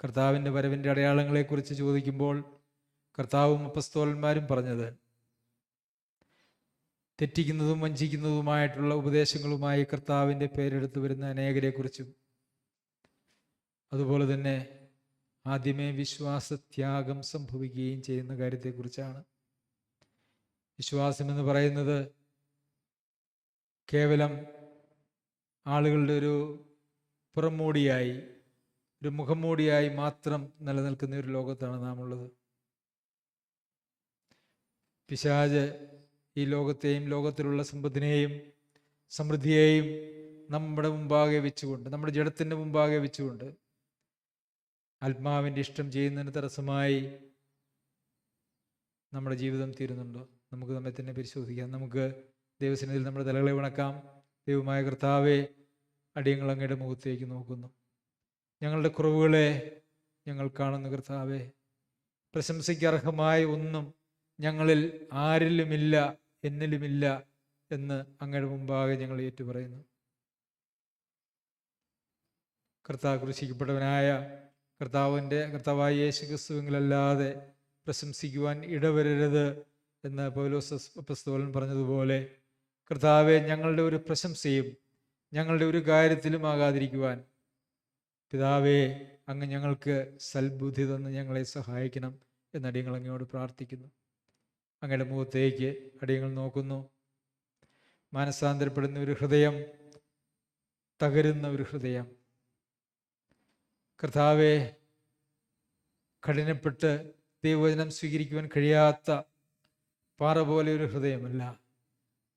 കർത്താവിൻ്റെ വരവിൻ്റെ അടയാളങ്ങളെക്കുറിച്ച് ചോദിക്കുമ്പോൾ കർത്താവും അപ്പസ്തോലന്മാരും പറഞ്ഞത് തെറ്റിക്കുന്നതും വഞ്ചിക്കുന്നതുമായിട്ടുള്ള ഉപദേശങ്ങളുമായി കർത്താവിൻ്റെ പേരെടുത്ത് വരുന്ന അനേകരെക്കുറിച്ചും, അതുപോലെ തന്നെ ആദ്യമേ വിശ്വാസത്യാഗം സംഭവിക്കുകയും ചെയ്യുന്ന കാര്യത്തെക്കുറിച്ചാണ്. വിശ്വാസം എന്ന് പറയുന്നത് കേവലം ആളുകളുടെ ഒരു പുറംമൂടിയായി, ഒരു മുഖംമൂടിയായി മാത്രം നിലനിൽക്കുന്ന ഒരു ലോകത്താണ് നാം ഉള്ളത്. പിശാച് ഈ ലോകത്തെയും ലോകത്തിലുള്ള സമ്പത്തിനെയും സമൃദ്ധിയെയും നമ്മുടെ മുമ്പാകെ വെച്ചുകൊണ്ട്, നമ്മുടെ ജഡത്തിൻ്റെ മുമ്പാകെ വെച്ചുകൊണ്ട് ആത്മാവിൻ്റെ ഇഷ്ടം ചെയ്യുന്നതിന് തടസ്സമായി നമ്മുടെ ജീവിതം തീരുന്നുണ്ടോ? നമുക്ക് നമ്മെ തന്നെ പരിശോധിക്കാം. നമുക്ക് ദൈവസന്നിധിയിൽ നമ്മുടെ തലകളെ വണക്കാം. ദൈവമായ കർത്താവേ, അടിയങ്ങൾ അങ്ങയുടെ മുഖത്തേക്ക് നോക്കുന്നു. ഞങ്ങളുടെ കുറവുകളെ ഞങ്ങൾ കാണുന്നു കർത്താവേ. പ്രശംസയ്ക്ക് അർഹമായ ഒന്നും ഞങ്ങളിൽ ആരിലുമില്ല, എന്നിലുമില്ല എന്ന് അങ്ങയുടെ മുമ്പാകെ ഞങ്ങൾ ഏറ്റുപറയുന്നു. ക്രൂശിക്കപ്പെട്ടവനായ കർത്താവായ യേശു ക്രിസ്തുവിലല്ലാതെ പ്രശംസിക്കുവാൻ ഇടവരരുത് എന്ന് പൗലോസ് അപ്പോസ്തലൻ പറഞ്ഞതുപോലെ, കർത്താവെ, ഞങ്ങളുടെ ഒരു പ്രശംസയും ഞങ്ങളുടെ ഒരു കാര്യത്തിലും ആകാതിരിക്കുവാൻ പിതാവേ, അങ്ങ് ഞങ്ങൾക്ക് സൽബുദ്ധി തന്ന് ഞങ്ങളെ സഹായിക്കണം എന്ന് അടിയങ്ങൾ അങ്ങയോട് പ്രാർത്ഥിക്കുന്നു. അങ്ങയുടെ മുഖത്തേക്ക് അടിയങ്ങൾ നോക്കുന്നു. മാനസാന്തരപ്പെടുന്ന ഒരു ഹൃദയം, തകരുന്ന ഒരു ഹൃദയം, കർത്താവെ, കഠിനപ്പെട്ട് ദൈവവചനം സ്വീകരിക്കുവാൻ കഴിയാത്ത പാറ പോലെ ഒരു ഹൃദയമല്ല,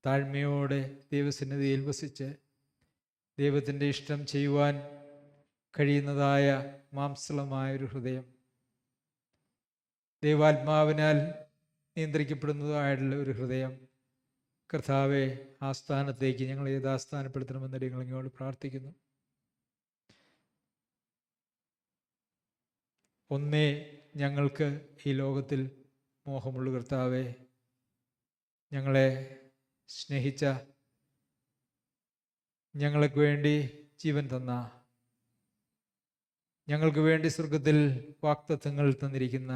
താഴ്മയോടെ ദൈവസന്നിധിയിൽ വസിച്ച് ദൈവത്തിൻ്റെ ഇഷ്ടം ചെയ്യുവാൻ കഴിയുന്നതായ മാംസളമായൊരു ഹൃദയം, ദൈവാത്മാവിനാൽ നിയന്ത്രിക്കപ്പെടുന്നതായിട്ടുള്ള ഒരു ഹൃദയം. കർത്താവെ, ആ സ്ഥാനത്തേക്ക് ഞങ്ങളെ യഥാസ്ഥാനപ്പെടുത്തണമെന്ന് ഞങ്ങൾ അങ്ങയോട് പ്രാർത്ഥിക്കുന്നു. ഒന്നേ ഞങ്ങൾക്ക് ഈ ലോകത്തിൽ മോഹമുള്ളൂ കർത്താവെ, ഞങ്ങളെ സ്നേഹിച്ച, ഞങ്ങൾക്ക് വേണ്ടി ജീവൻ തന്ന, ഞങ്ങൾക്ക് വേണ്ടി സ്വർഗത്തിൽ വാഗ്ദത്തങ്ങൾ തന്നിരിക്കുന്ന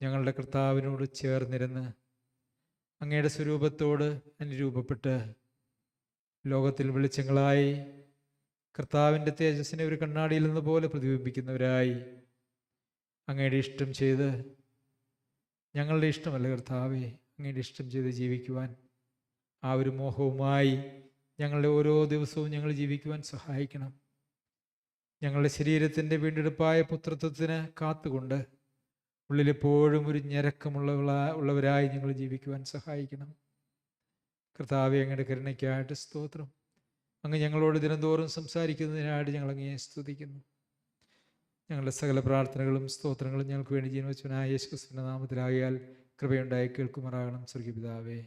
ഞങ്ങളുടെ കർത്താവിനോട് ചേർന്നിരുന്ന് അങ്ങയുടെ സ്വരൂപത്തോട് അനുരൂപപ്പെട്ട് ലോകത്തിൽ വെളിച്ചങ്ങളായി കർത്താവിൻ്റെ തേജസ്സിനെ ഒരു കണ്ണാടിയിൽ നിന്ന് പോലെ പ്രതിബിംബിക്കുന്നവരായി അങ്ങയുടെ ഇഷ്ടം ചെയ്ത്, ഞങ്ങളുടെ ഇഷ്ടമല്ല കർത്താവെ, അങ്ങയുടെ ഇഷ്ടം ചെയ്ത് ജീവിക്കുവാൻ ആ ഒരു മോഹവുമായി ഞങ്ങളുടെ ഓരോ ദിവസവും ഞങ്ങൾ ജീവിക്കുവാൻ സഹായിക്കണം. ഞങ്ങളുടെ ശരീരത്തിൻ്റെ വീണ്ടെടുപ്പായ പുത്രത്വത്തിന് കാത്തുകൊണ്ട് ഉള്ളിലെപ്പോഴും ഒരു ഞരക്കമുള്ളവരായി ഞങ്ങൾ ജീവിക്കുവാൻ സഹായിക്കണം. കർത്താവെ, അങ്ങയുടെ കരുണയ്ക്കായിട്ട് സ്തോത്രം. അങ്ങ് ഞങ്ങളോട് ദിനംതോറും സംസാരിക്കുന്നതിനായിട്ട് ഞങ്ങൾ അങ്ങയെ സ്തുതിക്കുന്നു. ഞങ്ങളുടെ സകല പ്രാർത്ഥനകളും സ്തോത്രങ്ങളും ഞങ്ങൾക്ക് വേണ്ടി ജീവൻ വച്ചവനായ യേശു ക്രിസ്തുവിന്റെ നാമത്തിലാകിയാൽ കൃപയുണ്ടായി കേൾക്കുമാറാകണം. സ്വർഗ്ഗീയ പിതാവേ.